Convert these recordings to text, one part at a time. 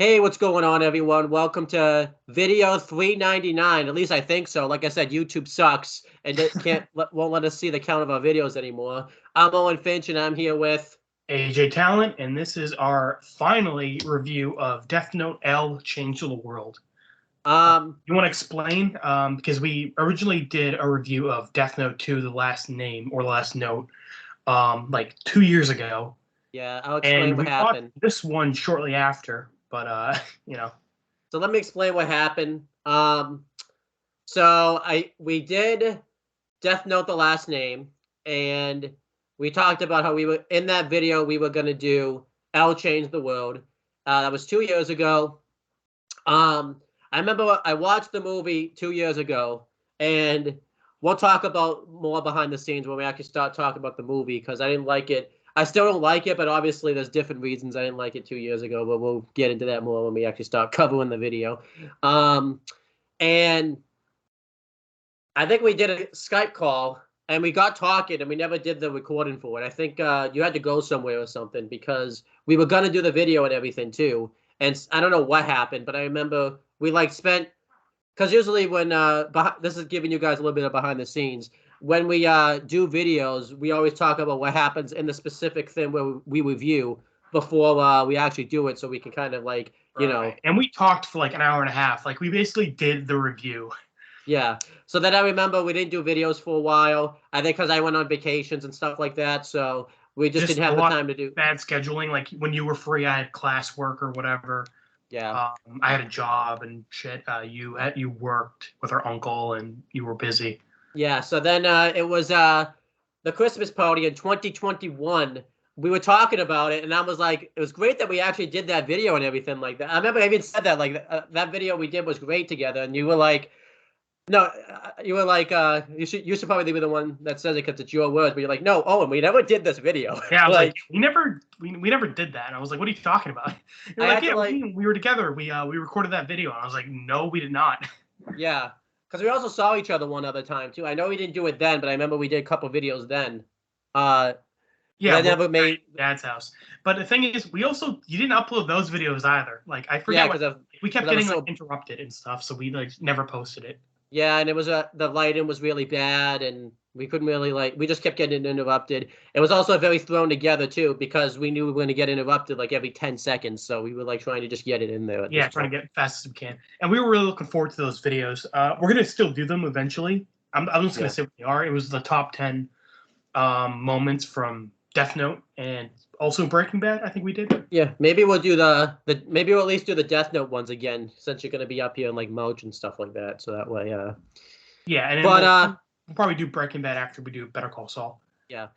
Hey, what's going on, everyone? Welcome to video 399. At least I think so. Like I said, YouTube sucks and it won't let us see the count of our videos anymore. I'm Owen Finch, and I'm here with. AJ Talent, and this is our finally review of Death Note L Change of the World. Um, You want to explain? Because we originally did a review of Death Note 2, the last name or the last note, like 2 years ago, yeah, I'll explain and what we watched happened. this one shortly after. But you know, So let me explain what happened. So we did Death Note the last name, and we talked about how we were in that video. We were gonna do L Change the World. That was 2 years ago. I remember I watched the movie 2 years ago, and we'll talk about more behind the scenes when we actually start talking about the movie because I didn't like it. I still don't like it, but obviously there's different reasons I didn't like it 2 years ago. But we'll get into that more when we actually start covering the video. Um, and I think we did a Skype call and we got talking and we never did the recording for it. I think you had to go somewhere or something because we were gonna do the video and everything too. And I don't know what happened, but I remember we like spent because usually when this is giving you guys a little bit of behind the scenes. When we do videos, we always talk about what happens in the specific thing where we review before we actually do it, so we can kind of like right. And we talked for like an hour and a half. Like we basically did the review. yeah. So then I remember we didn't do videos for a while. I think because I went on vacations and stuff like that, so we just Just didn't a have the lot time to of do. bad scheduling. Like when you were free, I had classwork or whatever. Yeah. I had a job and shit. You worked with our uncle and you were busy. Yeah, so then it was the Christmas party in 2021. We were talking about it, and I was like, it was great that we actually did that video and everything like that. I remember I even said that, like, that video we did was great together, and you were like, no, you were like, you should probably be the one that says it because it's your words, but you're like, no, Owen, we never did this video. Yeah, I was like, Like, we never did that. And I was like, what are you talking about? You're I like, had to yeah, like, we were together. We recorded that video. And I was like, no, we did not. yeah, because we also saw each other one other time too. I know we didn't do it then, but I remember we did a couple videos then. Uh, but Yeah, I well, never made. at Dad's house. But the thing is, we also you didn't upload those videos either. Like I Yeah, forget what we kept I was getting like so. interrupted and stuff, so we like never posted it. Yeah, and it was the lighting was really bad, and we couldn't really like. We just kept getting interrupted. It was also very thrown together too because we knew we were going to get interrupted like every 10 seconds, so we were like trying to just get it in there at this Yeah, trying point. to get fast as we can. And we were really looking forward to those videos. We're gonna still do them eventually. I'm just gonna Yeah, say what they are. It was the top 10 moments from Death Note and also Breaking Bad. I think we did. yeah. Maybe we'll do the maybe we'll at least do the Death Note ones again since you're going to be up here in like March and stuff like that. So that way, Yeah, and then but we'll probably do Breaking Bad after we do Better Call Saul. yeah.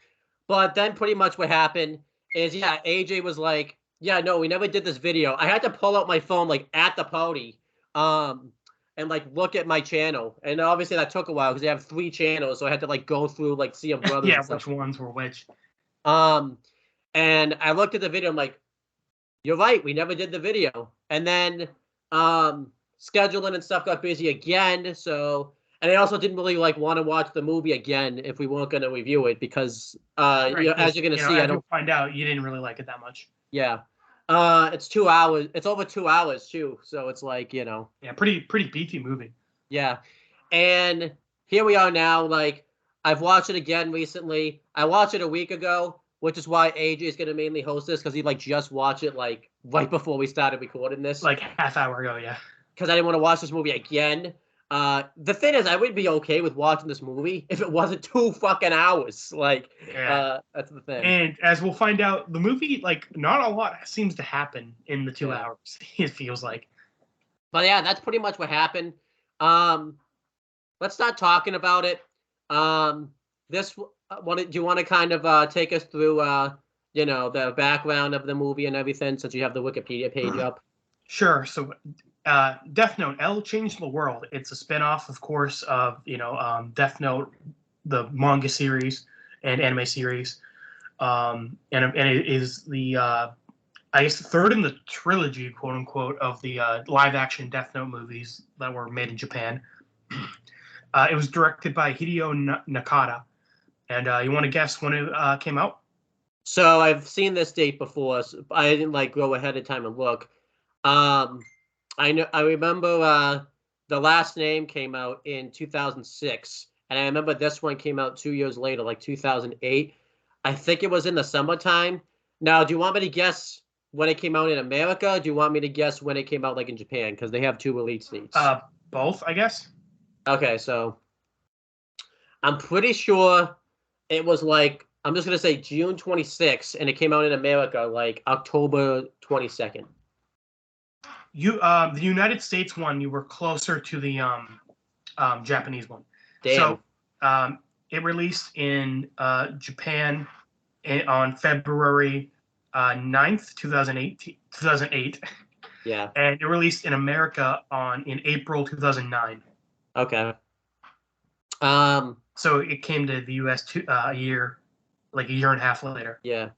But then pretty much what happened is, yeah, AJ was like, yeah, no, we never did this video. I had to pull out my phone like at the party, um, and like look at my channel. And obviously that took a while because they have 3 channels, so I had to like go through like see them brothers Yeah, and stuff. which ones were which? Um, and I looked at the video. I'm like, you're right, we never did the video. And then scheduling and stuff got busy again. So and I also didn't really like want to watch the movie again if we weren't going to review it because Right, as because you're going to see, I as don't. you'll find out, you didn't really like it that much. Yeah. It's 2 hours. It's over 2 hours too. So it's like, Yeah, pretty beefy movie. yeah. And here we are now. Like, I've watched it again recently. I watched it a week ago, which is why AJ is going to mainly host this because he like just watched it like right before we started recording this. Like half hour ago, yeah. Because I didn't want to watch this movie again. The thing is, I would be okay with watching this movie if it wasn't 2 fucking hours. Like, Yeah. that's the thing. And as we'll find out, the movie, like, not a lot seems to happen in the two Yeah. hours, it feels like. But yeah, that's pretty much what happened. Um, let's start talking about it. This do you want to kind of take us through the background of the movie and everything since you have the Wikipedia page up? Sure. So, Death Note, L Changed the World. It's a spinoff, of course, of, Death Note, the manga series and anime series. And it is the, I guess, the third in the trilogy, quote unquote, of the live action Death Note movies that were made in Japan. It was directed by Hideo Nakata. And you want to guess when it came out? So I've seen this date before. So I didn't like go ahead of time and look. I remember the last name came out in 2006, and I remember this one came out 2 years later, like 2008. I think it was in the summertime. Now, do you want me to guess when it came out in America? Or do you want me to guess when it came out, like in Japan? Because they have two release dates. Both, I guess. Okay, so I'm pretty sure it was like I'm just gonna say June 26th, and it came out in America like October 22nd. The United States one, you were closer to the Japanese one. Damn. So it released in Japan on February 9th, 2008. Yeah. And it released in America in April 2009. Okay. So it came to the U.S. a year and a half later. Yeah.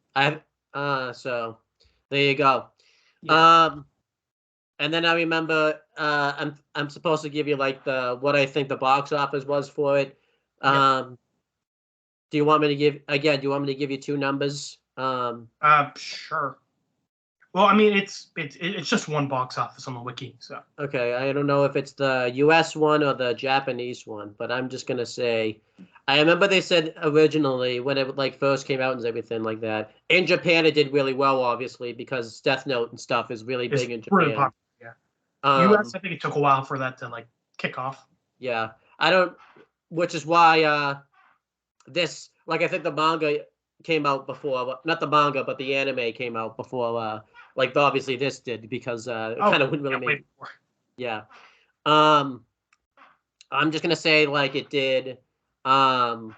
So there you go. Yeah. And then I remember I'm supposed to give you like what I think the box office was for it. Do you want me to give you two numbers? Sure. Well, I mean, it's just one box office on the wiki, so. Okay, I don't know if it's the U.S. one or the Japanese one, but I'm just gonna say, I remember they said originally when it like first came out and everything like that. In Japan, it did really well, obviously, because Death Note and stuff is really big in Japan. Really popular, yeah. U.S. I think it took a while for that to like kick off. Yeah, which is why this, like, I think the manga came out before, not the manga, but the anime came out before, like, obviously this did, because it kind of wouldn't really make. Yeah. I'm just gonna say, like, it did. I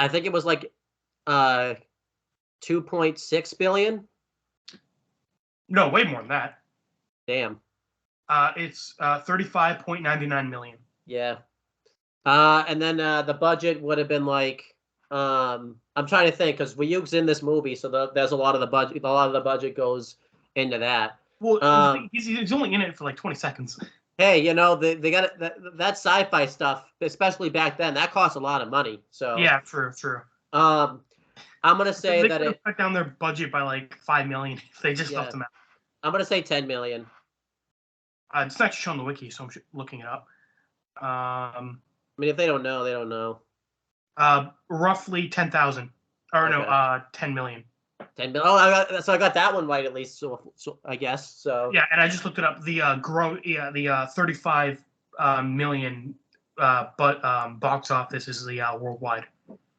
think it was like 2.6 billion. No, way more than that. Damn. It's 35.99 million. Yeah. And then the budget would have been like, I'm trying to think, because Ryuk's in this movie, so there's a lot of the budget. A lot of the budget goes into that. Well, he's only in it for like 20 seconds. Hey, they got that sci-fi stuff, especially back then. That costs a lot of money. So yeah, true. I'm gonna say they that it cut down their budget by like 5 million if they just left them out. I'm gonna say 10 million. It's not shown on the wiki, so I'm looking it up. I mean, if they don't know, they don't know. Roughly 10,000, or okay. No, 10 million. 10 million. Oh, I got that one right at least. So I guess so. Yeah, and I just looked it up. The the 35 million, but box office is the worldwide.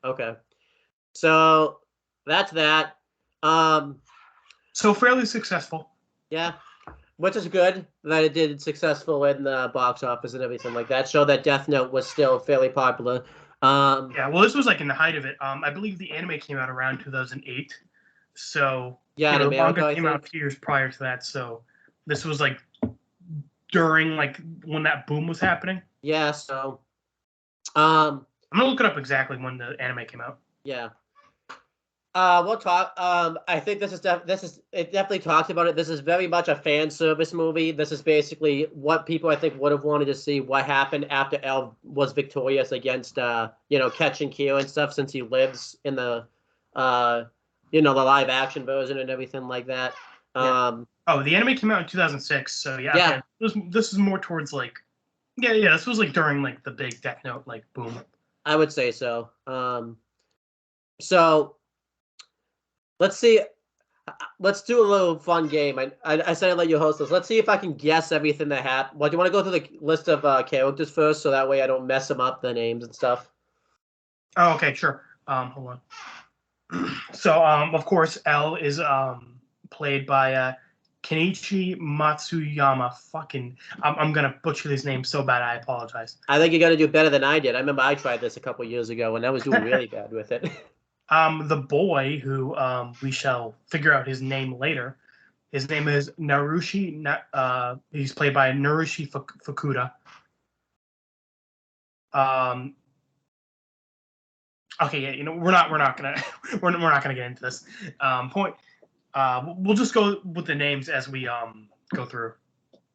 Okay, so that's that. So fairly successful. Yeah. Which is good that it did successful in the box office and everything like that. Showed that Death Note was still fairly popular. Yeah, well, this was like in the height of it. I believe the anime came out around 2008. So yeah, the manga came out a few years prior to that. So this was like during like when that boom was happening. Yeah. So I'm gonna look it up exactly when the anime came out. Yeah. We'll talk. I think it definitely talks about it. This is very much a fan service movie. This is basically what people I think would have wanted to see what happened after L was victorious against catching Kira and stuff, since he lives in the the live action version and everything like that. The anime came out in 2006, so yeah. Okay. This is more towards like this was like during like the big Death Note like boom. I would say so. So let's see. Let's do a little fun game. I said I'd let you host this. Let's see if I can guess everything that happened. Well, do you want to go through the list of characters first, so that way I don't mess them up, the names and stuff? Oh, okay, sure. Hold on. So, of course, L is played by Kenichi Matsuyama. I'm gonna butcher his name so bad. I apologize. I think you're gonna do better than I did. I remember I tried this a couple years ago, and I was doing really bad with it. The boy who we shall figure out his name later. His name is Narushi. He's played by Narushi Fukuda. Okay, yeah, we're not gonna get into this point. We'll just go with the names as we go through.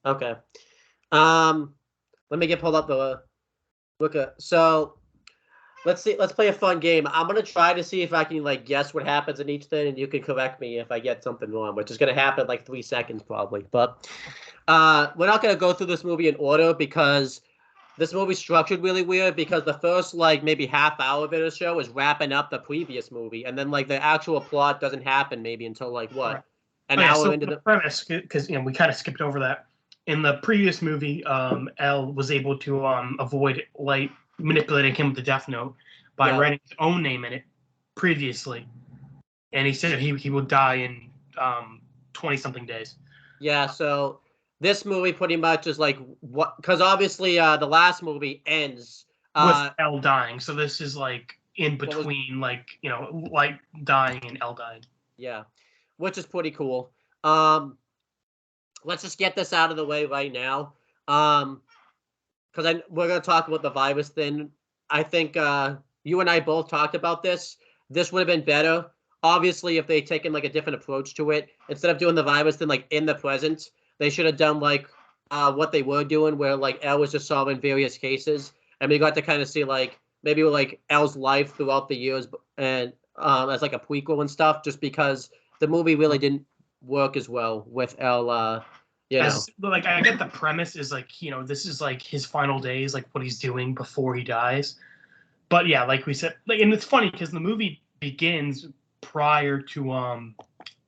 Okay. Let me get pulled up the look at. So let's see. Let's play a fun game. I'm gonna try to see if I can like guess what happens in each thing, and you can correct me if I get something wrong, which is gonna happen in like 3 seconds probably. But we're not gonna go through this movie in order because this movie's structured really weird. Because the first like maybe half hour of it or so is wrapping up the previous movie, and then like the actual plot doesn't happen maybe until like what Right. an Oh, yeah, hour so into the the premise, because we kind of skipped over that. In the previous movie, L was able to avoid Light manipulating him with the Death Note by yeah. writing his own name in it previously, and he said he will die in 20 something days. Yeah, so this movie pretty much is like what because obviously the last movie ends With L dying, so this is like in what was between, like Light dying and L dying. yeah, which is pretty cool. Um let's just get this out of the way right now. Because we're gonna talk about the virus thing. I think you and I both talked about this. This would have been better, obviously, if they'd taken like a different approach to it. Instead of doing the virus thing like in the present, they should have done like what they were doing, where like Elle was just solving various cases, and we got to kind of see like maybe like Elle's life throughout the years, and as like a prequel and stuff. Just because the movie really didn't work as well with Elle. You know. As like I get the premise is like this is like his final days, like what he's doing before he dies. But yeah, like we said, like, and it's funny because the movie begins prior to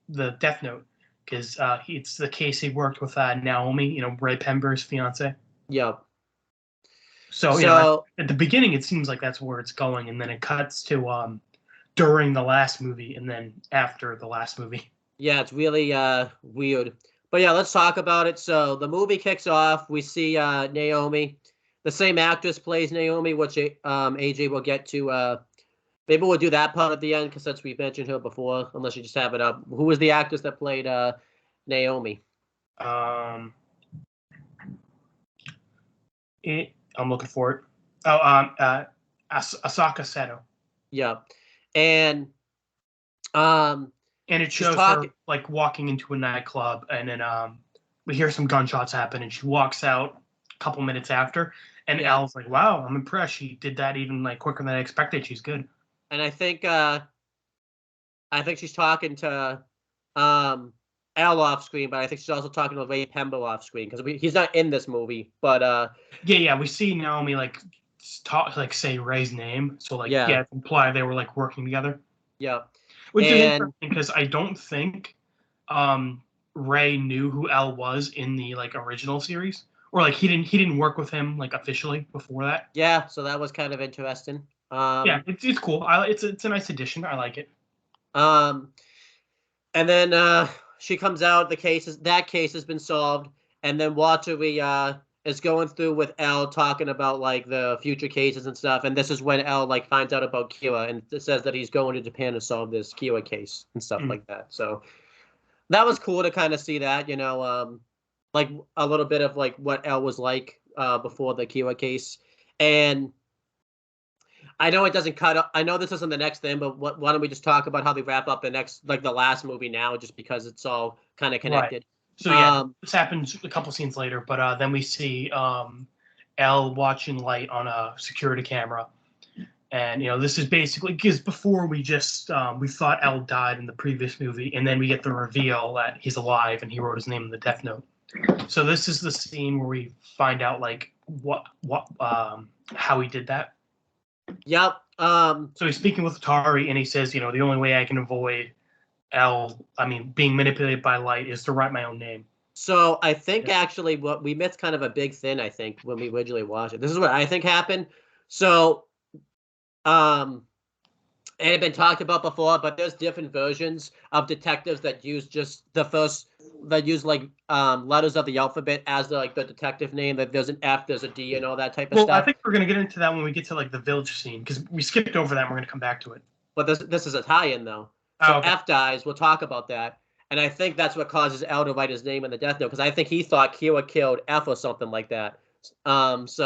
the Death Note, because it's the case he worked with Naomi, Ray Pember's fiance. Yeah. So So at the beginning it seems like that's where it's going, and then it cuts to during the last movie, and then after the last movie. yeah, it's really weird. But yeah, let's talk about it. So the movie kicks off. We see Naomi. The same actress plays Naomi, which AJ will get to. Maybe we'll do that part at the end because since we mentioned her before, unless you just have it up. Who was the actress that played Naomi? Um, I'm looking for it. Oh, Asaka Seto. Yeah, and um, And it she's shows her talking. like walking into a nightclub, and then we hear some gunshots happen, and she walks out a couple minutes after, and Yeah, Al's like, "Wow, I'm impressed. She did that even like quicker than I expected. She's good." and I think she's talking to Al off screen, but I think she's also talking to Ray Pember off screen because he's not in this movie. But Yeah, we see Naomi like talk, like say Ray's name, so like yeah, yeah, it's implied they were like working together, yeah, which is and interesting because I don't think Ray knew who Al was in the like original series, or like he didn't work with him like officially before that. yeah, so that was kind of interesting. Yeah, it's cool. It's a nice addition. I like it. Um, and then she comes out. That case has been solved, and then Wattery is going through with Elle talking about like the future cases and stuff. And this is when Elle like finds out about Kira and it says that he's going to Japan to solve this Kira case and stuff Mm. like that. So that was cool to kind of see that, like a little bit of like what Elle was like before the Kira case. And I know it doesn't cut up. I know this isn't the next thing, but why don't we just talk about how they wrap up the next, like the last movie now, just because it's all kind of Right. connected. So yeah, this happens a couple scenes later, but then we see Elle watching Light on a security camera, and this is basically because before we thought Elle died in the previous movie, and then we get the reveal that he's alive and he wrote his name in the Death Note. So this is the scene where we find out like what how he did that. Yep. So he's speaking with Atari, and he says, the only way I can avoid being manipulated by Light is to write my own name. So I think actually what we missed kind of a big thing, I think, when we originally watched it. This is what I think happened. So it had been talked about before, but there's different versions of detectives that use just that use like letters of the alphabet as the detective name. That there's an F, there's a D, and all that type of Well, I stuff. think we're gonna get into that when we get to like the village scene because we skipped over that. And we're gonna come back to it. But this is a tie-in though. So Okay. F dies. We'll talk about that. And I think that's what causes L to write his name in the death note because I think he thought Kira killed F or something like that. Because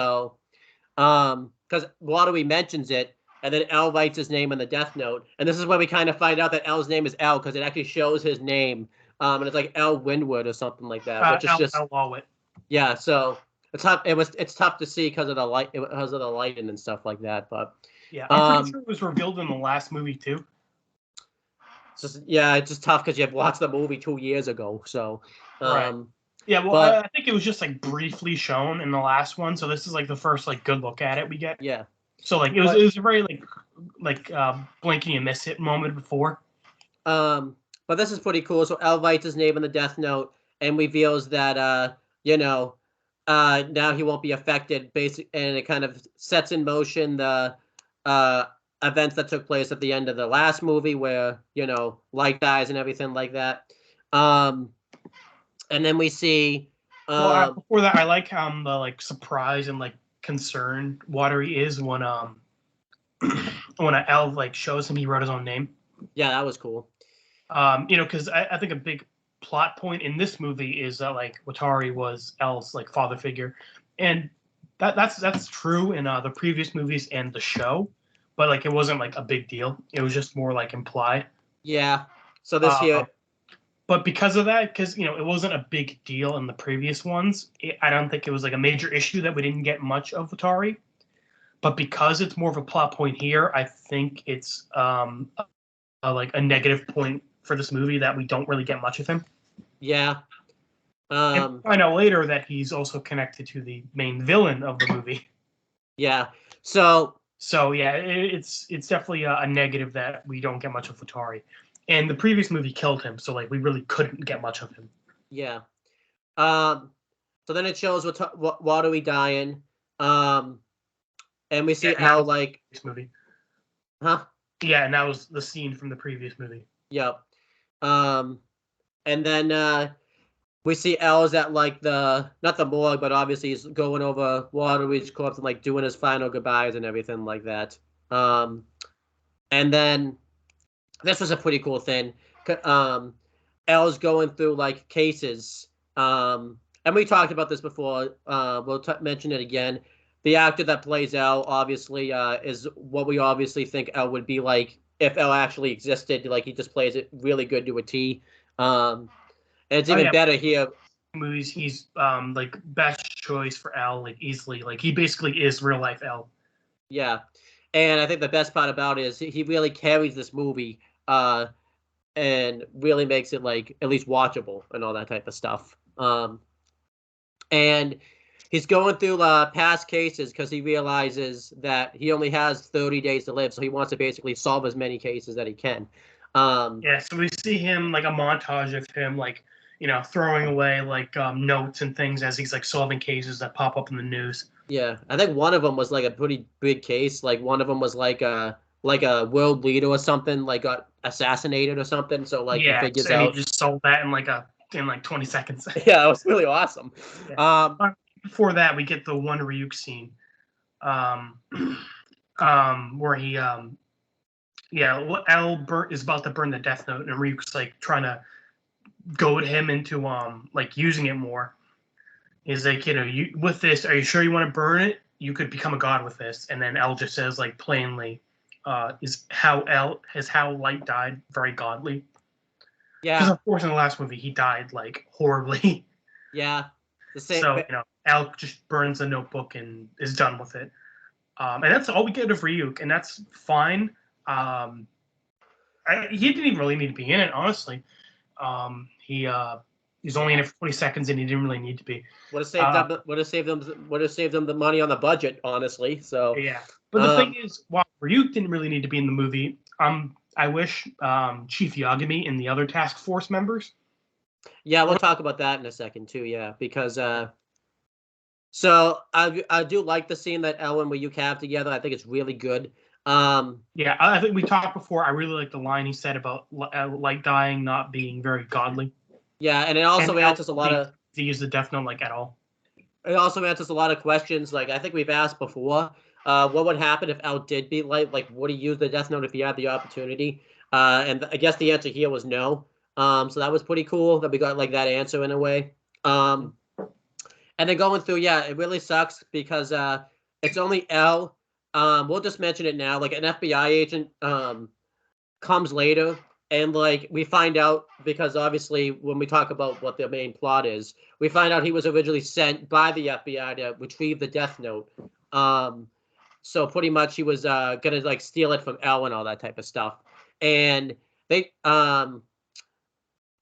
Watery mentions it, and then L writes his name in the death note, and this is where we kind of find out that L's name is L because it actually shows his name, and it's like L Windward or something like that, which is just Al Lawit. yeah. So it's tough. It's tough to see because of the light, because of the lighting and stuff like that. But Yeah, I'm pretty sure it was revealed in the last movie too. It's just tough because you have watched the movie 2 years ago. So, right. Yeah, well, I think it was just like briefly shown in the last one, so this is like the first like good look at it we get. Yeah. So like it was a very like blinking and miss it moment before. But this is pretty cool. So L writes his name in the Death Note and reveals that now he won't be affected. And it kind of sets in motion the events that took place at the end of the last movie, where Light dies and everything like that. And then we see. Before that, I like how the like surprise and like concerned Watery is when when an L like shows him he wrote his own name. Yeah, that was cool. Because I think a big plot point in this movie is that like Watari was L's like father figure, and that's true in the previous movies and the show, but like it wasn't like a big deal. It was just more like implied. Yeah. So this here. But because of that, because it wasn't a big deal in the previous ones, I don't think it was like a major issue that we didn't get much of Watari. But because it's more of a plot point here, I think it's like a negative point for this movie that we don't really get much of him. Yeah. And find out later that he's also connected to the main villain of the movie. Yeah. So yeah, it's definitely a negative that we don't get much of Watari. And the previous movie killed him, so like we really couldn't get much of him. Yeah. So then it shows what are we dying? And we see how like this movie. Huh? Yeah, and that was the scene from the previous movie. Yep. And then we see L's at like not the morgue, but obviously he's going over Watery's corpse and like doing his final goodbyes and everything like that. And then this was a pretty cool thing. L's going through like cases. And we talked about this before. We'll mention it again. The actor that plays L obviously is what we obviously think L would be like if L actually existed. Like he just plays it really good to a T. And it's even better here. Movies, he's like best choice for L, like easily. Like he basically is real life L. Yeah, and I think the best part about it is he really carries this movie, and really makes it like at least watchable and all that type of stuff. And he's going through past cases because he realizes that he only has 30 days to live, so he wants to basically solve as many cases that he can. Yeah, so we see him like a montage of him like throwing away like notes and things as he's like solving cases that pop up in the news. Yeah, I think one of them was like a pretty big case. Like one of them was like a world leader or something, like got assassinated or something. So like he figures out. He just solved that in like 20 seconds. Yeah, it was really awesome. Yeah. Before that, we get the one Ryuk scene, where he L is about to burn the Death Note, and Ryuk's like trying to goad him into like using it more. He's like, with this, are you sure you want to burn it? You could become a god with this. And then L just says like plainly, is how Light died very godly. Yeah. Because of course in the last movie he died like horribly. Yeah. The same. So L just burns the notebook and is done with it. And that's all we get of Ryuk, and that's fine. He didn't even really need to be in it, honestly. He's only in it for 20 seconds, and he didn't really need to be. Would have saved them the money on the budget, honestly. So yeah, but the thing is, while Ryuk didn't really need to be in the movie, I wish Chief Yagami and the other task force members. Yeah, we'll talk about that in a second too. Yeah, because so I do like the scene that L and Ryuk have together. I think it's really good. Yeah, I think we talked before. I really like the line he said about Light dying not being very godly. Yeah, and it also answers a lot of to use the Death Note like at all. It also answers a lot of questions. Like I think we've asked before, what would happen if L did beat Light? Like, would he use the Death Note if he had the opportunity? And I guess the answer here was no. So that was pretty cool that we got like that answer in a way. And then going through, yeah, it really sucks because it's only L. We'll just mention it now. Like an FBI agent comes later, and like we find out because obviously when we talk about what the main plot is, we find out he was originally sent by the FBI to retrieve the Death Note. So pretty much he was gonna like steal it from Elle and all that type of stuff. And they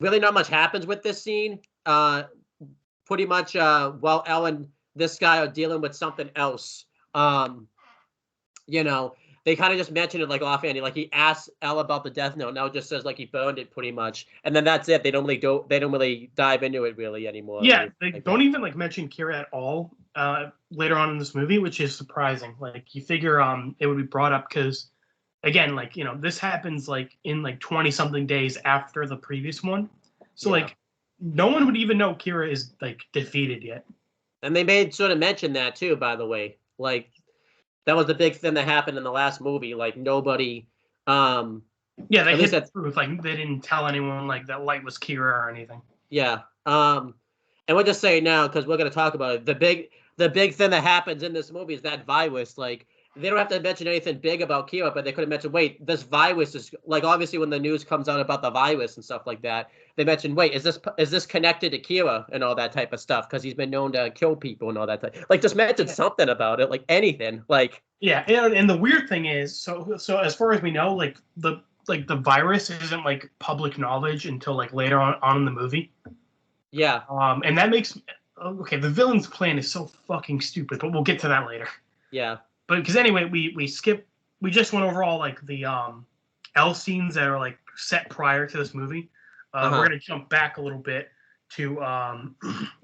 really not much happens with this scene. Pretty much while Elle and this guy are dealing with something else. You know, they kind of just mention it like offhand. Like he asks Elle about the Death Note, now it just says like he burned it pretty much, and then that's it. They don't really dive into it really anymore. Yeah, they like don't even like mention Kira at all later on in this movie, which is surprising. Like you figure it would be brought up because again, like this happens like in like 20 something days after the previous one, so like no one would even know Kira is like defeated yet. And they made sort of mention that too, by the way. Like that was the big thing that happened in the last movie. Like nobody. Yeah, they hid the truth. Like they didn't tell anyone like that Light was Kira or anything. Yeah. And we'll just say now because we're gonna talk about it. The big thing that happens in this movie is that virus. Like they don't have to mention anything big about Kira, but they could have mentioned, wait, this virus is like obviously when the news comes out about the virus and stuff like that, they mentioned, wait, is this connected to Kira and all that type of stuff because he's been known to kill people and all that type. Like just mention something about it, like anything, like. Yeah, and the weird thing is, so as far as we know, like the virus isn't like public knowledge until like later on in the movie. Yeah. And that makes okay. The villain's plan is so fucking stupid, but we'll get to that later. Yeah. But because anyway, we just went over all like the L scenes that are like set prior to this movie. We're gonna jump back a little bit to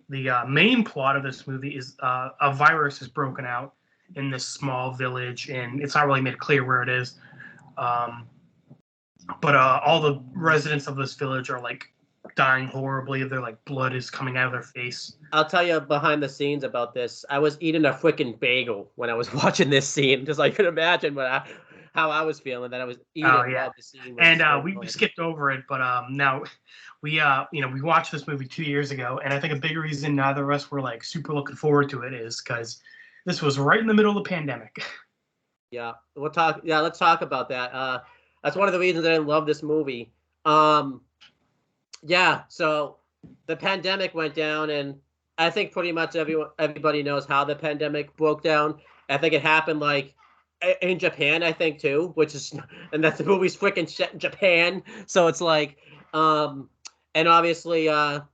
the main plot of this movie is a virus is broken out in this small village, and it's not really made clear where it is. But all the residents of this village are like dying horribly. Their like blood is coming out of their face. I'll tell you behind the scenes about this. I was eating a freaking bagel when I was watching this scene, just like you can imagine how I was feeling that I was eating. Oh yeah, the scene and we skipped over it, but now we we watched this movie 2 years ago, and I think a big reason neither of us were like super looking forward to it is because this was right in the middle of the pandemic. Yeah, let's talk about that. That's one of the reasons I didn't love this movie. Yeah, so the pandemic went down, and I think pretty much everybody knows how the pandemic broke down. I think it happened like in Japan, I think too, and that's the movie's freaking set in Japan. So it's like, and obviously, the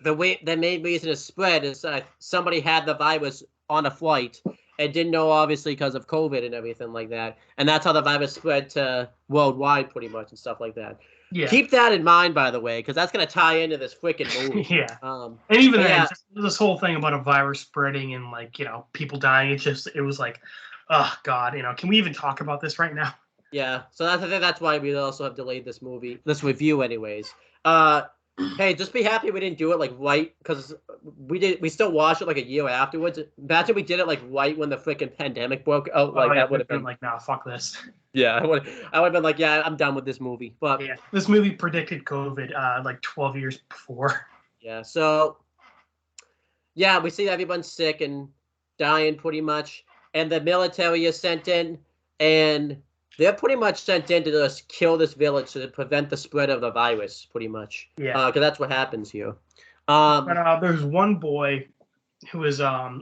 main reason it spread is somebody had the virus on a flight and didn't know, obviously, because of COVID and everything like that. And that's how the virus spread to worldwide, pretty much, and stuff like that. Yeah. Keep that in mind, by the way, because that's going to tie into this freaking movie. Yeah. And even then, this whole thing about a virus spreading and, like, people dying, it was like, oh, God, can we even talk about this right now? Yeah. So I think that's why we also have delayed this review anyways. Hey, just be happy we didn't do it like right, because we still watched it like a year afterwards. Imagine we did it like right when the freaking pandemic broke out. Like that would have been like, nah, fuck this. Yeah, I would have been like, yeah, I'm done with this movie. But yeah, this movie predicted COVID like 12 years before. Yeah, so yeah, we see everyone's sick and dying pretty much, and the military is sent in, and they're pretty much sent in to just kill this village to prevent the spread of the virus, pretty much. Yeah. Because that's what happens here. But there's one boy who is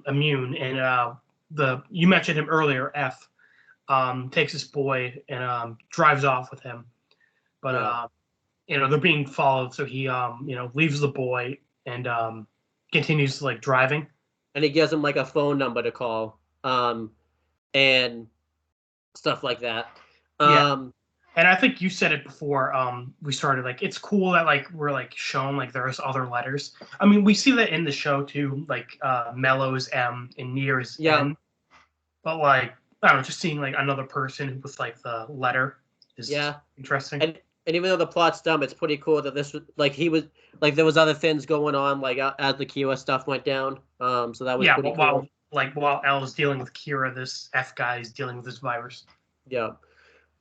immune, and you mentioned him earlier, F, takes this boy and drives off with him. But, they're being followed, so he, leaves the boy and continues, like, driving. And he gives him, like, a phone number to call, and stuff like that. Yeah. And I think you said it before we started, like, it's cool that, like, we're, like, shown, like, there's other letters. I mean, we see that in the show, too, like, Mello is M and Nier is N. But, like, I don't know, just seeing, like, another person with, like, the letter is interesting. And even though the plot's dumb, it's pretty cool that this was, like, there was other things going on, like, as the Kira stuff went down. So that was pretty cool. While Elle is dealing with Kira, this F guy is dealing with this virus. Yeah.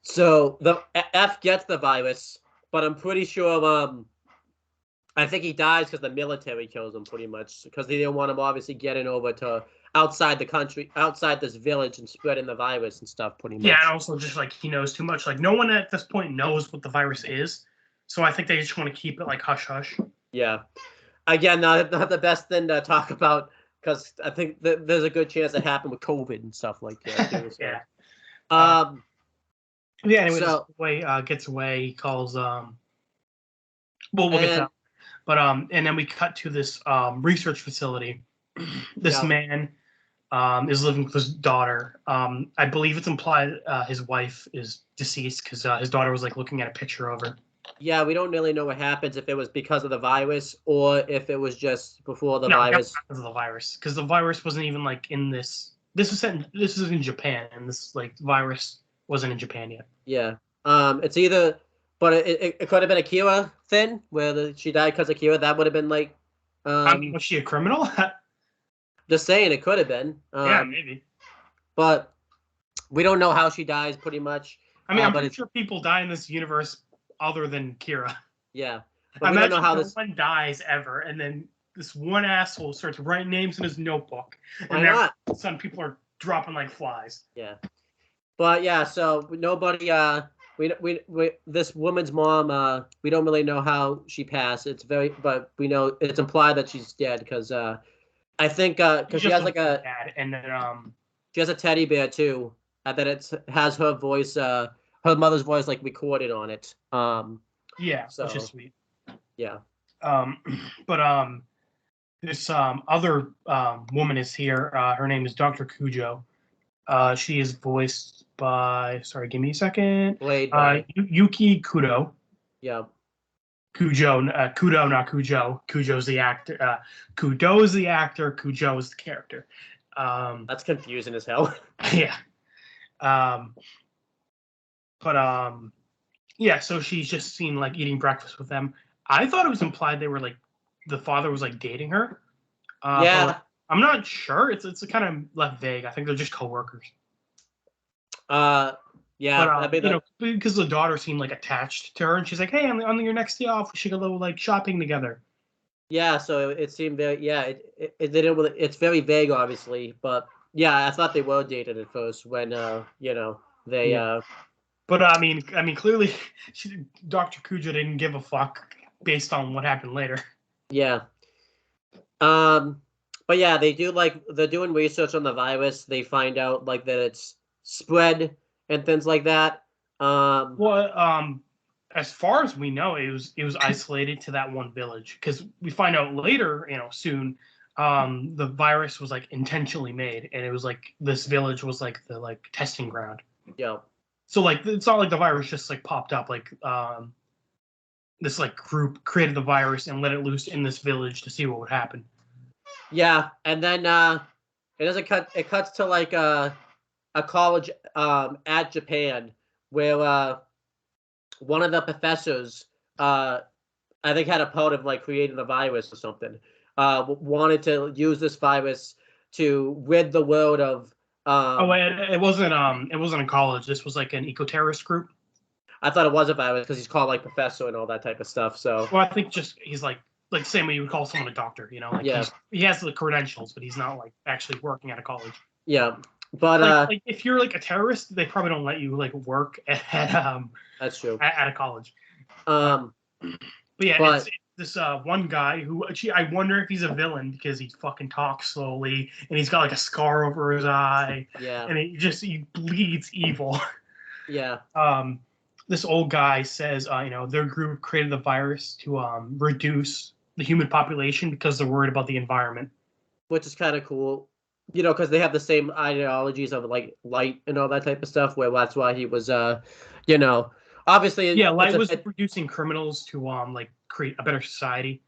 So the F gets the virus, but I'm pretty sure I think he dies because the military kills him pretty much because they didn't want him obviously getting over to outside the country, outside this village and spreading the virus and stuff pretty much. Yeah, and also just like he knows too much. Like no one at this point knows what the virus is. So I think they just want to keep it like hush hush. Yeah. Again, not the best thing to talk about because I think there's a good chance it happened with COVID and stuff like that too. So. Yeah. Yeah. Anyway, So, this boy gets away. He calls. We'll get to that. But and then we cut to this research facility. This man is living with his daughter. I believe it's implied his wife is deceased because his daughter was like looking at a picture of her. Yeah, we don't really know what happens, if it was because of the virus or if it was just before the virus. Because of the virus, because the virus wasn't even like in this. This was in Japan, and this like virus wasn't in Japan yet. Yeah. It's either, but it could have been Akira thing where she died because of Akira. That would have been like. Was she a criminal? Just saying, it could have been. Yeah, maybe. But we don't know how she dies, pretty much. I mean, I'm pretty sure people die in this universe other than Kira. Yeah, but we don't know how no one dies ever, and then this one asshole starts writing names in his notebook, and why not? Some people are dropping like flies. Yeah, but yeah, so nobody. We this woman's mom. We don't really know how she passed. But we know it's implied that she's dead because I think because she has like a dad, and then she has a teddy bear too, and then it has her voice, her mother's voice like recorded on it. Yeah, so, which is sweet. Yeah. But this other woman is here. Her name is Dr. Kujo. She is voiced by. Sorry, give me a second. Played by Yuki Kudo. Yeah. Kujo, Kudo, not Kujo. Kujo's the actor. Kudo's the actor. Kujo's the character. That's confusing as hell. Yeah. Yeah. So she's just seen like eating breakfast with them. I thought it was implied they were like the father was like dating her. Yeah. But I'm not sure. It's kind of left vague. I think they're just coworkers. Yeah. But you know, because the daughter seemed like attached to her, and she's like, "Hey, on your next day off, we should go like shopping together." Yeah. So it seemed very it didn't really. It's very vague, obviously, but yeah, I thought they were dated at first when you know they But I mean, clearly, Dr. Kujo didn't give a fuck based on what happened later. Yeah. But yeah, they're doing research on the virus. They find out like that it's spread and things like that. As far as we know, it was isolated to that one village, because we find out later, soon, the virus was like intentionally made, and it was like this village was like the like testing ground. Yeah. So like it's not like the virus just like popped up, like this like group created the virus and let it loose in this village to see what would happen. Yeah, and then it cuts to like a college at Japan where one of the professors I think had a part of like creating the virus or something. Wanted to use this virus to rid the world of it wasn't a college. This was like an eco-terrorist group. I thought it was a virus because he's called like professor and all that type of stuff. So well, I think just he's like same way you would call someone a doctor, like he has the credentials, but he's not like actually working at a college. Yeah, but like if you're like a terrorist, they probably don't let you like work at that's true at a college. But yeah, it's this one guy who I wonder if he's a villain because he fucking talks slowly and he's got like a scar over his eye. Yeah, and he bleeds evil. Yeah. This old guy says, their group created the virus to reduce the human population because they're worried about the environment. Which is kind of cool, because they have the same ideologies of like light and all that type of stuff. Where that's why he was, obviously. Yeah, light was producing criminals to like create a better society,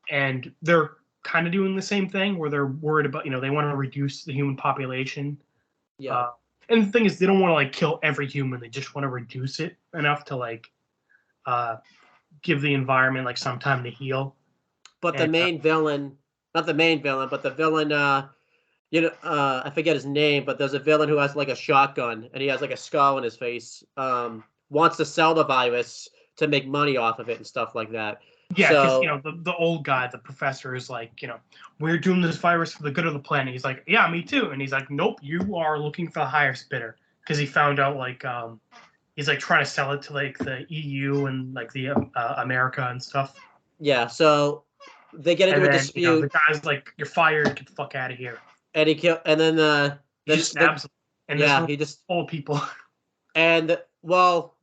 and they're kind of doing the same thing where they're worried about, they want to reduce the human population. Yeah. And the thing is, they don't want to like kill every human. They just want to reduce it enough to like give the environment like some time to heal. But the main villain, not the main villain, but the villain, I forget his name, but there's a villain who has like a shotgun and he has like a scar on his face. Wants to sell the virus to make money off of it and stuff like that. Yeah, because the old guy, the professor, is like, we're doing this virus for the good of the planet. He's like, yeah, me too. And he's like, nope, you are looking for the highest bidder, because he found out like he's like trying to sell it to like the EU and like the America and stuff. Yeah, so they get And into a then, you know, the dispute, guy's like, "You're fired. Get the fuck out of here." and and then He just stabs him. And this yeah, room he just full of people. and well,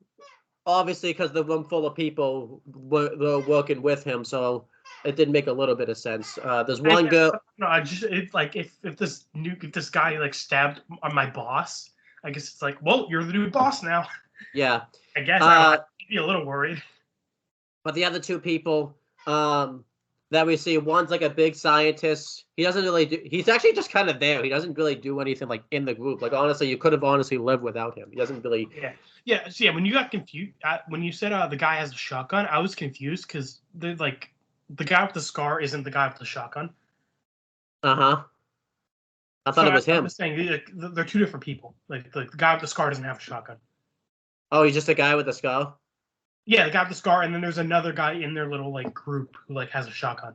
obviously because the room full of people were working with him, so it did make a little bit of sense. There's I one guess, girl. no, I just it's like if this guy like stabbed on my boss, I guess it's like, well, you're the new boss now. Yeah. I guess I'd Uh, be a little worried. but the other two people that we see, one's like a big scientist. He doesn't really do. He's actually just kind of there. He doesn't really do anything like in the group. Like honestly, you could have honestly lived without him. He doesn't really. Yeah. So yeah, when you got confused, when you said the guy has a shotgun, I was confused because they're like the guy with the scar isn't the guy with the shotgun. Uh-huh. I thought So it was I'm him. just saying they're two different people. Like the guy with the scar doesn't have a shotgun. Oh, he's just a guy with a skull. Yeah, the guy with the scar, and then there's another guy in their little like group who like has a shotgun.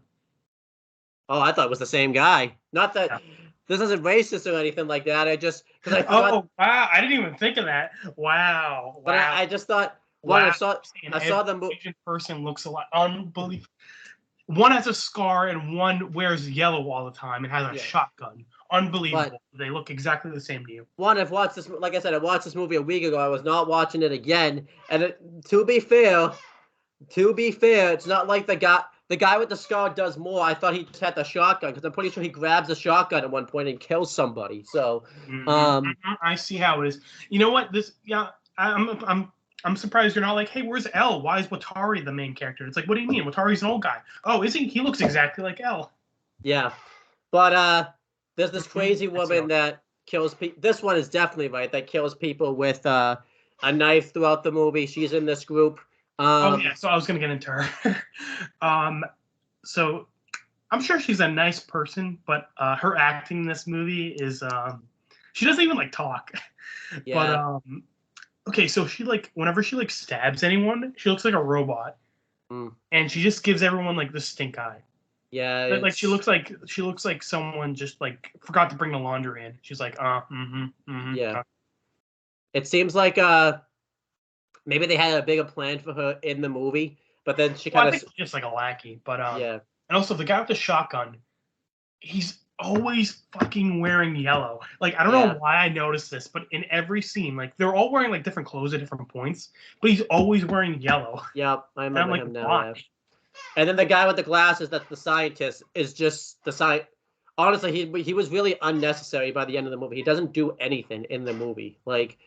Oh, I thought it was the same guy. Not that Yeah. this isn't racist or anything like that. I just because I forgot. Oh wow! I didn't even think of that. Wow! But Wow! I just thought one. Wow! I saw the Asian person looks a lot unbelievable. One has a scar and one wears yellow all the time and has a shotgun. Unbelievable. But They look exactly the same to you. one, I've watched this. Like I said, I watched this movie a week ago. I was not watching it again. And to be fair, it's not like the guy with the scar does more. I thought he just had the shotgun because I'm pretty sure he grabs a shotgun at one point and kills somebody. So, I see how it is. You know what? I'm surprised you're not like, hey, where's L? Why is Watari the main character? It's like, what do you mean? Watari's an old guy. Oh, is he? He looks exactly like L. yeah. But there's this crazy woman that kills people. This one is definitely right. That kills people with a knife throughout the movie. She's in this group. Oh yeah, so I was gonna get into her. So I'm sure she's a nice person, but her acting in this movie is she doesn't even like talk. Yeah. But okay, so she like whenever she like stabs anyone, she looks like a robot, and she just gives everyone like the stink eye. Yeah. Like she looks like someone just like forgot to bring the laundry in. She's like, yeah. It seems like maybe they had a bigger plan for her in the movie, but then she kind I of think just like a lackey. But yeah. And also the guy with the shotgun, he's always fucking wearing yellow. Like I don't know why I noticed this, but in every scene, like they're all wearing like different clothes at different points, but he's always wearing yellow. Yeah, I remember like, him now. why? Yeah. And then the guy with the glasses, that's the scientist, is just the scientist. Honestly, he was really unnecessary by the end of the movie. He doesn't do anything in the movie. Like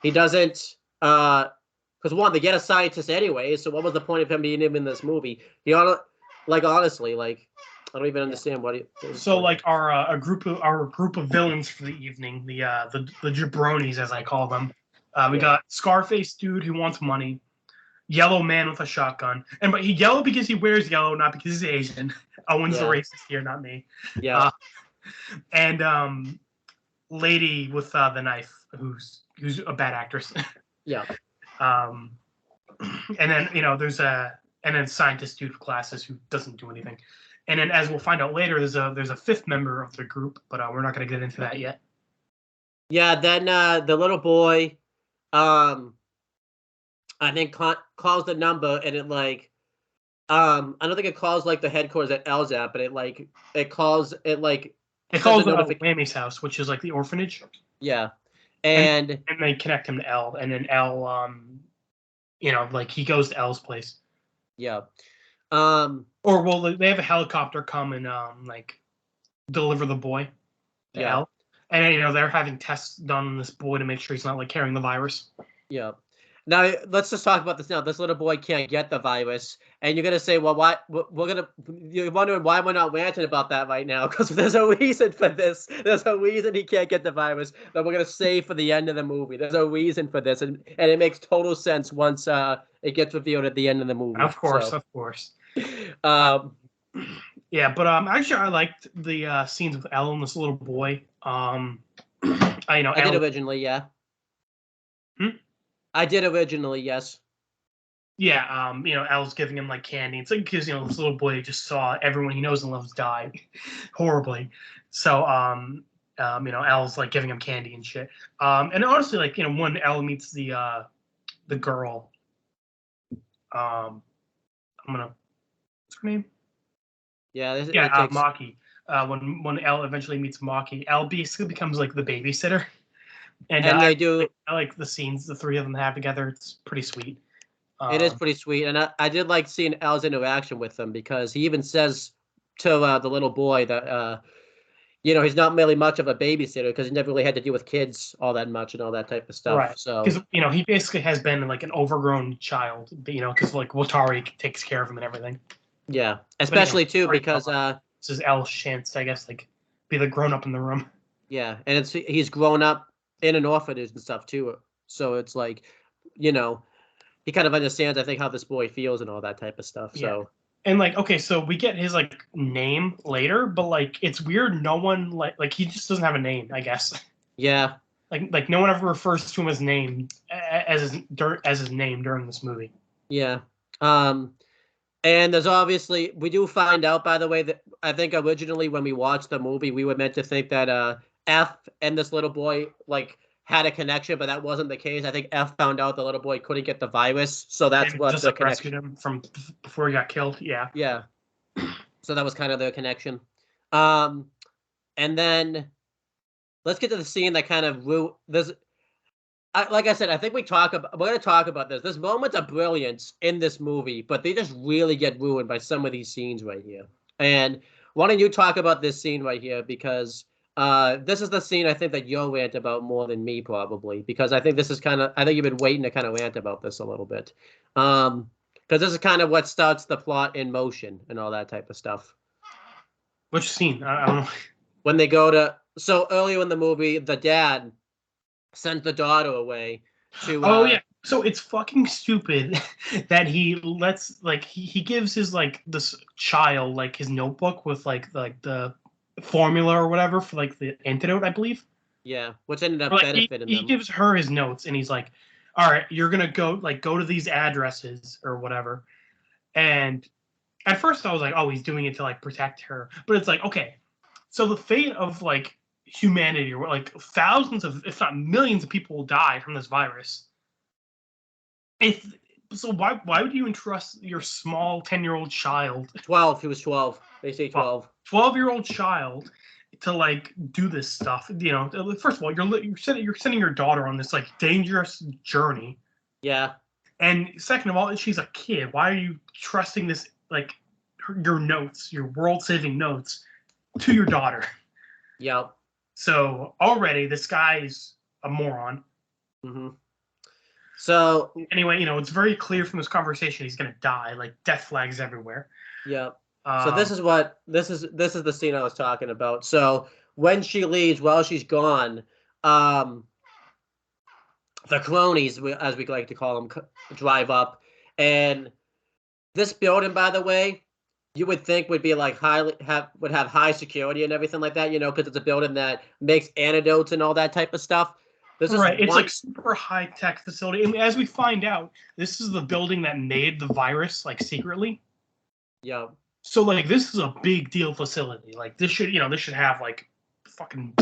he doesn't because one, they get a scientist anyway, so what was the point of him being in this movie? He like honestly, like I don't even understand what he. So like our group of villains for the evening, the jabronis as I call them. We got Scarface dude who wants money, yellow man with a shotgun, but he yellow because he wears yellow, not because he's Asian. Owen's the racist here, not me. Yeah. And lady with the knife, who's a bad actress. Yeah. And then there's scientist dude with glasses who doesn't do anything. And then, as we'll find out later, there's a fifth member of the group, but we're not going to get into that yet. Yeah. Then the little boy, I think calls the number, and it like, I don't think it calls like the headquarters at L's at, but it calls Lammy's house, which is like the orphanage. Yeah, and they connect him to L, and then L, like he goes to L's place. Yeah. Or well, they have a helicopter come and like deliver the boy to L, and they're having tests done on this boy to make sure he's not like carrying the virus. Yeah. Now let's just talk about this now. This little boy can't get the virus, and you're gonna say, "Well, why?" You're wondering why we're not ranting about that right now, because there's a reason for this. There's a reason he can't get the virus that we're gonna save for the end of the movie. There's a reason for this, and it makes total sense once it gets revealed at the end of the movie. Of course. Yeah, but actually, I liked the scenes with Elle and this little boy. I did originally, yeah. I did originally, yes. Yeah, Elle's giving him like candy. It's like because this little boy just saw everyone he knows and loves die horribly. So Elle's like giving him candy and shit. And honestly, like when Elle meets the girl, what's her name? Yeah, Yeah, it takes. Maki. When Elle eventually meets Maki, Elle basically becomes like the babysitter, and And they do. I like the scenes the three of them have together. It's pretty sweet. It is Um, pretty sweet, and I did like seeing Al's interaction with them because he even says to the little boy that he's not really much of a babysitter because he never really had to deal with kids all that much and all that type of stuff. right, So because he basically has been like an overgrown child, because like Watari takes care of him and everything. yeah, But especially too sorry, because this is Elle's chance to, I guess, like be the grown up in the room. yeah, and he's grown up in an orphanage and stuff too. So it's like, you know, he kind of understands, I think, how this boy feels and all that type of stuff. Yeah. So And like, okay, so we get his like name later, but like it's weird. No one like he just doesn't have a name, I guess. yeah, Like no one ever refers to him as name as his name during this movie. yeah. Um, And there's obviously we do find out, by the way, that I think originally when we watched the movie, we were meant to think that F and this little boy like had a connection, but that wasn't the case. I think F found out the little boy couldn't get the virus, so that's And what just the like rescued connection. him from before he got killed. Yeah. Yeah, so that was kind of their connection. Um, and then let's get to the scene that kind of there's like I said, I think we're going to talk about this. There's moments of brilliance in this movie, but they just really get ruined by some of these scenes right here. And why don't you talk about this scene right here? Because this is the scene I think that you'll rant about more than me, probably. Because I think this is I think you've been waiting to kind of rant about this a little bit. Because this is kind of what starts the plot in motion and all that type of stuff. Which scene? I don't know. When they go to, so earlier in the movie, the dad sends the daughter away to Oh yeah. So it's fucking stupid that he lets like he gives his like this child like his notebook with like the formula or whatever for like the antidote, I believe. yeah, which ended up Or, like benefiting he them. gives her his notes and he's like, all right, you're gonna go to these addresses or whatever. And at first I was like, oh, he's doing it to like protect her. But it's like, okay, so the fate of like humanity, or like thousands of, if not millions of people will die from this virus. If so, why would you entrust your small 10-year-old child, 12. He was 12. They say well, 12. 12-year-old child, to like do this stuff? First of all, you're sending your daughter on this like dangerous journey, Yeah. and second of all, she's a kid. Why are you trusting this like your notes, your world-saving notes, to your daughter? Yep. So already this guy's a moron. Hmm. So, Anyway, it's very clear from this conversation he's gonna die. Like death flags everywhere. yep. So Um, this is the scene I was talking about. So when she leaves, while she's gone, um, the cronies, as we like to call them, drive up, and this building, by the way, you would think would be like would have high security and everything like that, because it's a building that makes antidotes and all that type of stuff. This is right, it's one. like super high tech facility. And as we find out, this is the building that made the virus like secretly. Yeah. So like this is a big deal facility. Like this should have like fucking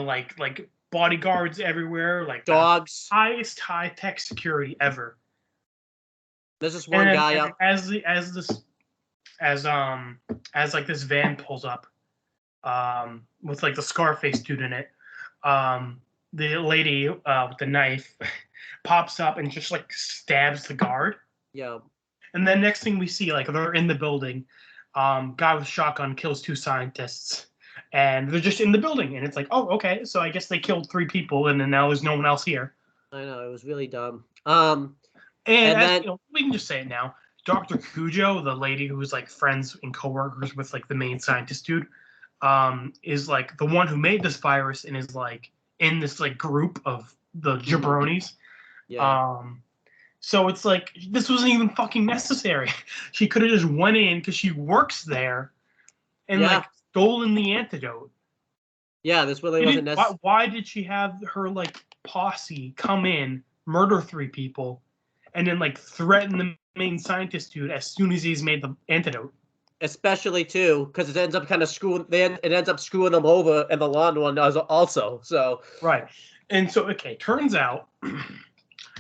like bodyguards everywhere, like the Dogs. highest high tech security ever. There's this one guy And out. as like this van pulls up, with like the Scarface dude in it, the lady with the knife pops up and just like stabs the guard. Yeah. And then next thing we see, like they're in the building, guy with shotgun kills two scientists, and they're just in the building, and it's like, oh, okay, so I guess they killed three people, and then now there's no one else here. I know, it was really dumb. And And as then we can just say it now. Dr. Cujo, the lady who was like friends and coworkers with like the main scientist dude, is like the one who made this virus and is like in this like group of the jabronis. yeah. So it's like this wasn't even fucking necessary. She could have just went in because she works there and Yeah. like stolen the antidote. Yeah, this really wasn't necessary. Why did she have her like posse come in, murder three people, and then like threaten the main scientist dude as soon as he's made the antidote? Especially too, because it ends up kind of screwing. It ends up screwing them over, and the lawn one does also. So Right. And so, okay, turns out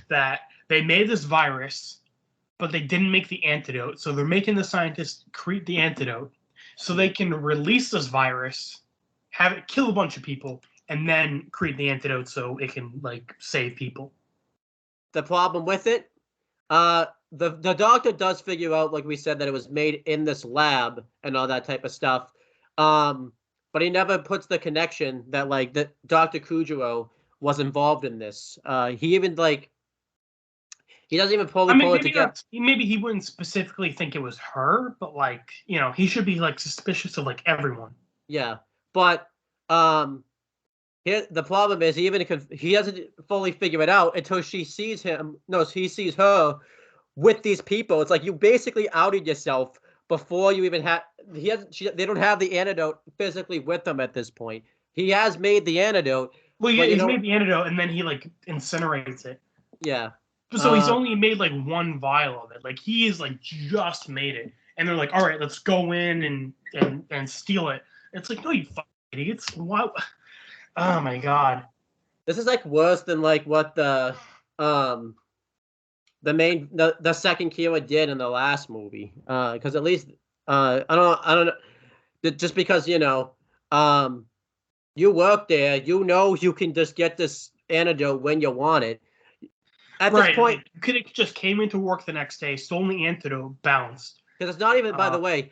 that they made this virus, but they didn't make the antidote. So they're making the scientists create the antidote. so they can release this virus, have it kill a bunch of people, and then create the antidote so it can like save people. The problem with it, the doctor does figure out, like we said, that it was made in this lab and all that type of stuff. But he never puts the connection that like that Dr. Kujiro was involved in this. He even like he doesn't even pull it together. Maybe he wouldn't specifically think it was her, but like he should be like suspicious of like everyone. Yeah, but here the problem is he doesn't fully figure it out until she sees him. No, he sees her with these people. It's like you basically outed yourself before you even had. They don't have the antidote physically with them at this point. He has made the antidote. Well, yeah, he's made the antidote and then he like incinerates it. Yeah. So he's only made like one vial of it. Like he is like just made it, and they're like, "All right, let's go in and steal it." It's like, no, you fucking idiots! What? Oh my god! This is like worse than like what the second Kira did in the last movie. Because at least I don't know. Just because you work there, you can just get this antidote when you want it. At this point, you could have just came into work the next day, stole the antidote, bounced. Because it's not even. By the way,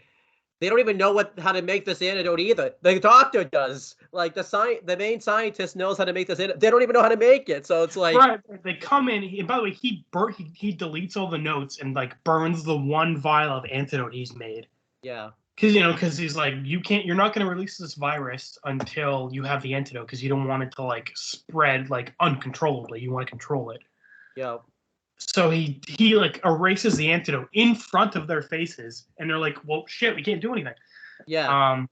they don't even know how to make this antidote either. The doctor does. Like the main scientist knows how to make this antidote. They don't even know how to make it. So it's like They come in. And by the way, he deletes all the notes and like burns the one vial of antidote he's made. Yeah. Because he's like, you're not going to release this virus until you have the antidote because you don't want it to like spread like uncontrollably. You want to control it. Yeah. So he like erases the antidote in front of their faces, and they're like, "Well, shit, we can't do anything." Yeah.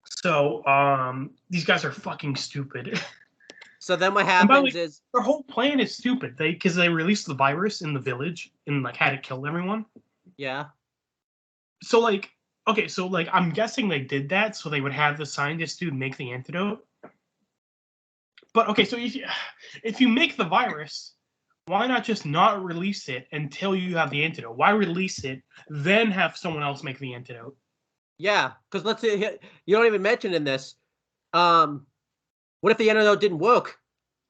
So these guys are fucking stupid. So then what happens is their whole plan is stupid. Because they released the virus in the village and like had it kill everyone. Yeah. So like, okay, so like I'm guessing they did that so they would have the scientist dude make the antidote. But okay, so if you make the virus, why not just not release it until you have the antidote? Why release it, then have someone else make the antidote? Yeah, because let's say you don't even mention in this. What if the antidote didn't work?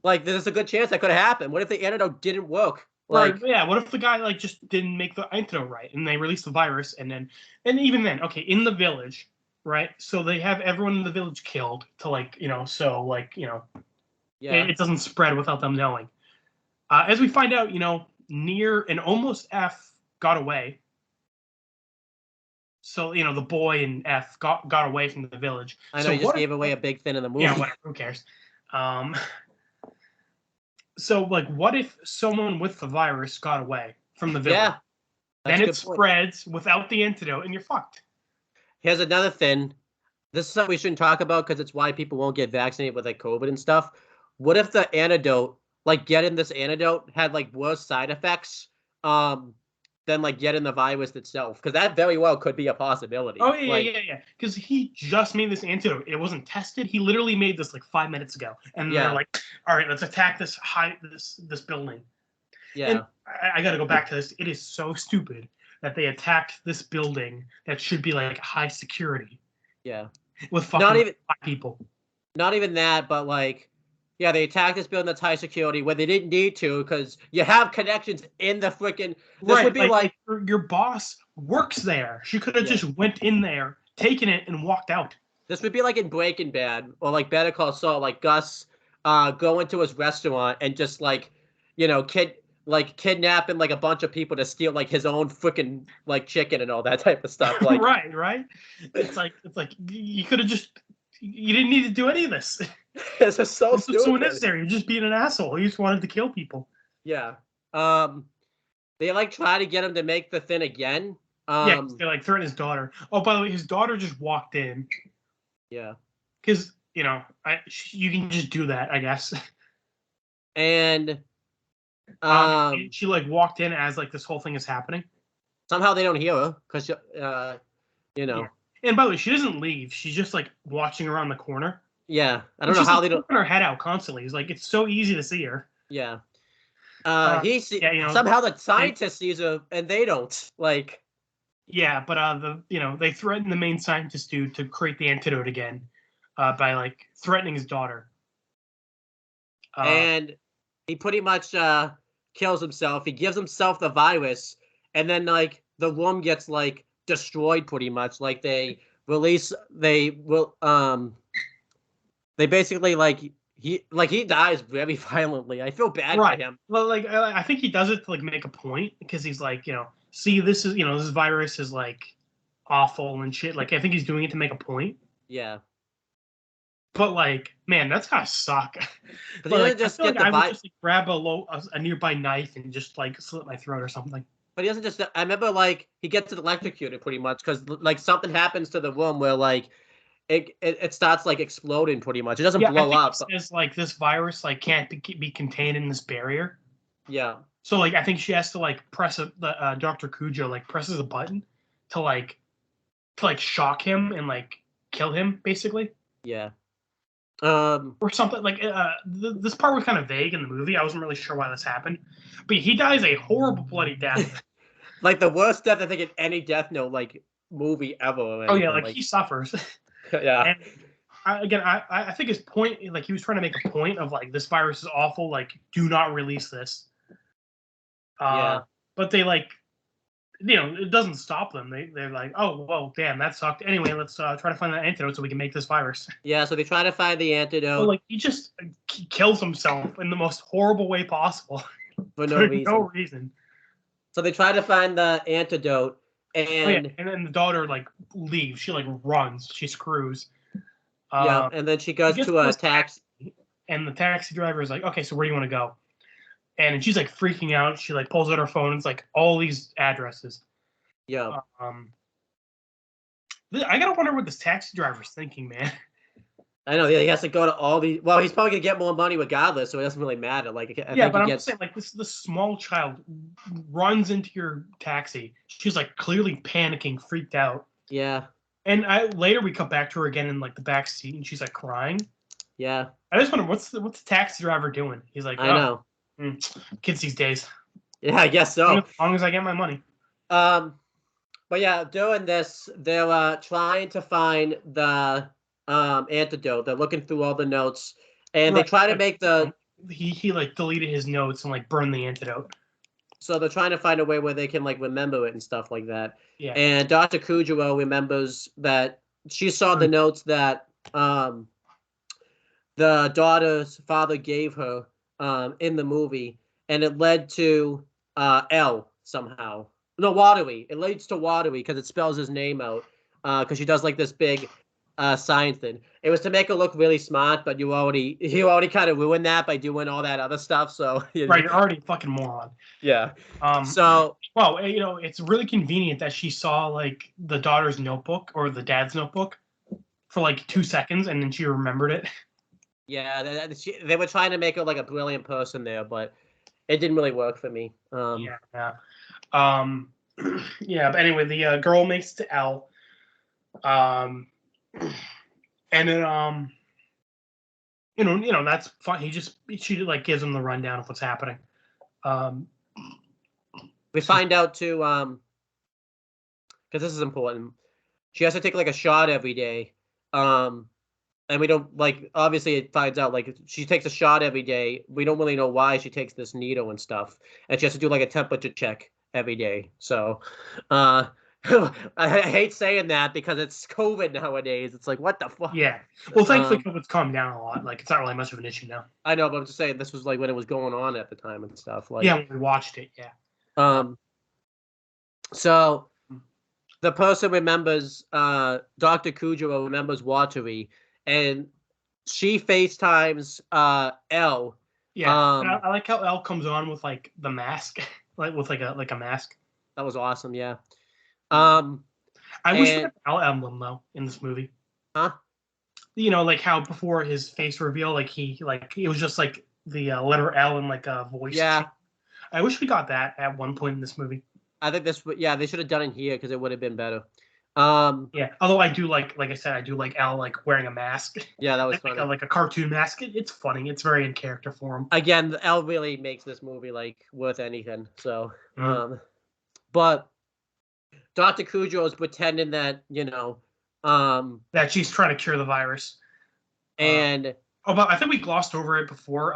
Like, there's a good chance that could have happened. What if the antidote didn't work? Like, yeah. What if the guy like just didn't make the antidote right, and they released the virus, and even then, okay, in the village, right? So they have everyone in the village killed to like so like it doesn't spread without them knowing. As we find out, Near and almost F got away. So, the boy and F got away from the village. I know you just gave away a big thing in the movie. Yeah, whatever, who cares? So, like, what if someone with the virus got away from the village? Yeah. Then it spreads without the antidote, and you're fucked. Here's another thing. This is something we shouldn't talk about because it's why people won't get vaccinated with like COVID and stuff. What if the antidote, like getting this antidote, had like worse side effects than like getting the virus itself? Because that very well could be a possibility. Oh yeah. Because he just made this antidote. It wasn't tested. He literally made this like 5 minutes ago, and they're like, "All right, let's attack this building." Yeah. And I got to go back to this. It is so stupid that they attacked this building that should be like high security. Yeah. With fucking people. Not even that, but like. Yeah, they attacked this building that's high security where they didn't need to because you have connections in the freaking. This would be like your boss works there. She could have just went in there, taken it, and walked out. This would be like in Breaking Bad or like Better Call Saul, like Gus go into his restaurant and just like kidnapping like a bunch of people to steal like his own freaking like chicken and all that type of stuff. Like right. It's like you could have just. You didn't need to do any of this. This is so stupid. So unnecessary. You're just being an asshole. You just wanted to kill people. Yeah. They like try to get him to make the thing again. They like threaten his daughter. Oh, by the way, his daughter just walked in. Yeah. Because you can just do that, I guess. And she like walked in as like this whole thing is happening. Somehow they don't hear her because Yeah. And by the way, she doesn't leave. She's just like watching around the corner. Yeah, I don't know how they don't. Her head out constantly. It's like it's so easy to see her. Yeah. Somehow the scientist sees her and they don't. Like. Yeah, but they threaten the main scientist dude to create the antidote again, by like threatening his daughter. And he pretty much kills himself. He gives himself the virus, and then like the room gets like destroyed pretty much. Like they basically he dies very violently. I feel bad for Right. him. Well, like I think he does it to like make a point because he's like, see, this virus is like awful and shit. Like I think he's doing it to make a point. Yeah, But like, man, that's gotta suck. because he But doesn't like, I just feel get like the I would virus. just like, grab a nearby knife and just like slit my throat or something. But he doesn't just. I remember like he gets electrocuted pretty much because like something happens to the room where like it starts like exploding pretty much. It doesn't Yeah, I blow think up. it says like this virus like can't be contained in this barrier. Yeah, So like, I think she has to like press Dr. Cujo like presses a button to like shock him and like kill him basically. yeah. Or something like this part was kind of vague in the movie. I wasn't really sure why this happened, but he dies a horrible bloody death. Like the worst death I think in any Death Note like movie ever or Oh yeah, anything. like Like he suffers. yeah, And I think his point, like he was trying to make a point of like this virus is awful. Like, do not release this. yeah, But they like, it doesn't stop them. They're like, oh well, damn, that sucked. Anyway, let's try to find that antidote so we can make this virus. yeah. So they try to find the But antidote like, he just kills himself in the most horrible way possible for no for no reason. reason. So they try to find the antidote, Oh yeah, and and then the daughter like leaves. She like runs. She screws. yeah, Um, and then she she goes gets to to a this taxi. and the taxi driver is like, "Okay, so where do you want to go?" And she's like freaking out. She like pulls out her phone. And it's like all these addresses. Yeah, Um, I gotta wonder what this taxi driver's thinking, man. I know. Yeah, he has to go to all these. Well, he's probably gonna get more money regardless, so it doesn't really matter. Like I Yeah, think but he I'm just gets. saying, like this small child runs into your taxi. She's like clearly panicking, freaked out. Yeah, And later we come back to her again in like the back seat, and she's like crying. yeah. I just wonder what's the taxi driver doing. He's like, I oh, know. kids these days. Yeah, I guess As so. long as I get my money. Um, but yeah, doing this, they're trying to find the antidote. They're looking through all the notes, and they Right. try to make the. He like deleted his notes and like burned the antidote. So they're trying to find a way where they can like remember it and stuff like that. Yeah. And Dr. Kujiro remembers that she saw the notes that the daughter's father gave her in the movie, and it led to L somehow. No, Watery. It leads to Watery because it spells his name out. Because she does like this big science thing. It was to make her look really smart, but you already kind of ruined that by doing all that other stuff. So Right, you're already a fucking moron. yeah. So well, it's really convenient that she saw like the daughter's notebook or the dad's notebook for like 2 seconds, and then she remembered it. Yeah, they were trying to make her like a brilliant person there, but it didn't really work for me. Yeah. Yeah. But anyway, the girl makes it to L. And then that's fine. She like gives him the rundown of what's happening. We find out too, because this is important. She has to take like a shot every day. And we don't like obviously it finds out like she takes a shot every day. We don't really know why she takes this needle and stuff. And she has to do like a temperature check every day. So I hate saying that because it's COVID nowadays. It's like what the fuck? Yeah. Well, thankfully COVID's calmed down a lot. Like it's not really much of an issue now. I know, but I'm just saying this was like when it was going on at the time and stuff. Like yeah, when we watched it, yeah. So the person remembers Dr. Kujiro remembers Watery, and she FaceTimes L. Yeah, I like how L comes on with like the mask, like with like a mask. That was awesome. Yeah. I wish we had an L emblem though in this movie. Huh? Like how before his face reveal, like it was just like the letter L and like a voice. Yeah. I wish we got that at one point in this movie. I think they should have done it here because it would have been better. Yeah, although I do like I said, I do like Al like wearing a mask. Yeah, that was funny. Like a cartoon mask. It's funny. It's very in character for him. Again, L really makes this movie like worth anything. So, but Dr. Cujo is pretending that, that she's trying to cure the virus. and but I think we glossed over it before.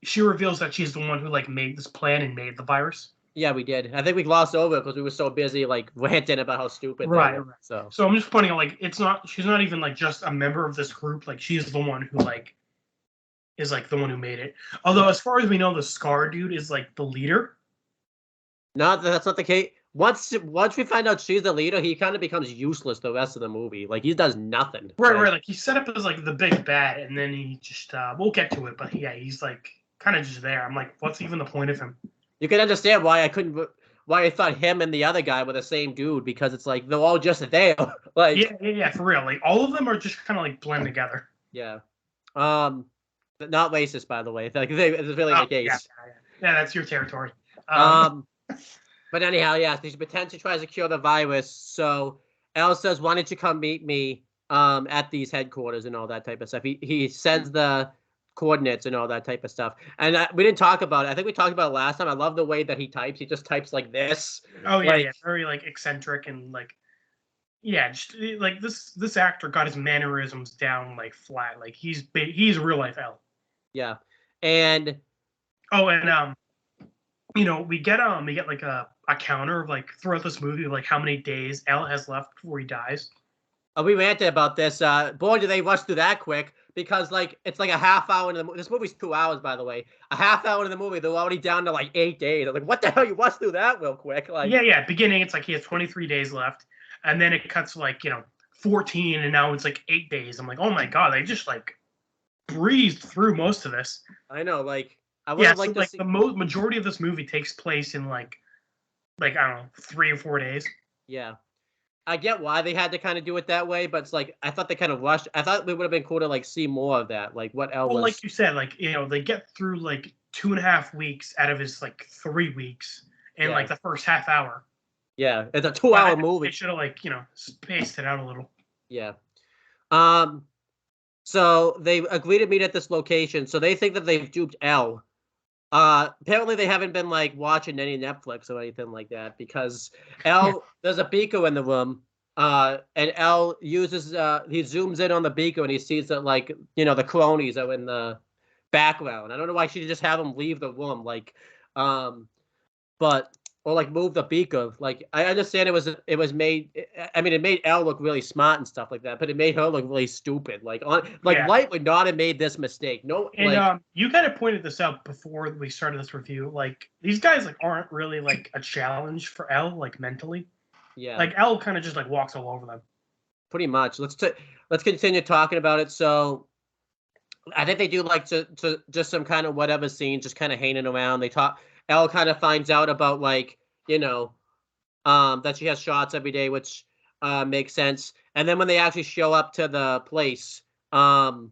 She reveals that she's the one who like made this plan and made the virus. yeah, we did. I think we glossed over it because we were so busy like ranting about how stupid they were. So I'm just pointing out, like, she's not even like just a member of this group. Like, she's the one who like is like the one who made it. Although, as far as we know, the Scar dude is like the leader. no, that's not the case. Once we find out she's the leader, he kind of becomes useless the rest of the movie. Like, he does nothing. Right. Like, he's set up as like the big bad, and then he just we'll get to it. But yeah, he's like kind of just there. I'm like, what's even the point of him? You can understand why I thought him and the other guy were the same dude, because it's like they're all just there. Like, yeah, for real. Like, all of them are just kind of like blend together. Yeah. Not racist, by the way. Like, it's really the case. Yeah, that's your territory. But anyhow, yeah, she pretends she tries to cure the virus. So Elle says, "Why don't you come meet me at these headquarters," and all that type of stuff. He sends the coordinates and all that type of stuff. And we didn't talk about it. I think we talked about it last time. I love the way that he types. He just types like this. Oh yeah, yeah, very like eccentric and like, yeah, just like this actor got his mannerisms down like flat. Like, he's real life Elle. Yeah, and we get like a counter of like throughout this movie of like how many days Elle has left before he dies. We ranted about this. Boy, do they rush through that quick, because like it's like a half hour into the movie. This movie's 2 hours, by the way. A half hour into the movie, they're already down to like 8 days. I'm like, what the hell? You rush through that real quick? Like, yeah. Beginning, it's like he has 23 days left, and then it cuts to like 14, and now it's like 8 days. I'm like, oh my god, they just like breezed through most of this. I know, like I would like to see... the majority of this movie takes place in like I don't know, 3 or 4 days. Yeah. I get why they had to kind of do it that way, but it's like I thought they kind of rushed. I thought it would have been cool to like see more of that, like what Elle was. Like you said, like they get through like 2.5 weeks out of his like 3 weeks in like the first half hour. Yeah, it's a 2-hour movie. They should have like spaced it out a little. Yeah. So they agree to meet at this location. So they think that they've duped Elle. Apparently they haven't been like watching any Netflix or anything like that, because Elle, there's a beaker in the room, and Elle uses he zooms in on the beaker and he sees that like the cronies are in the background. I don't know why she just have them leave the room, like or like move the beaker. Like, I understand it was made. I mean, it made Elle look really smart and stuff like that, but it made her look really stupid. Like Light would not have made this mistake. No, and you kind of pointed this out before we started this review. Like, these guys like aren't really like a challenge for Elle, like mentally. Yeah. Like, Elle kind of just like walks all over them. Pretty much. Let's continue talking about it. So, I think they do like to just some kind of whatever scene, just kind of hanging around. They talk. Elle kind of finds out about like that she has shots every day, which makes sense. And then when they actually show up to the place, they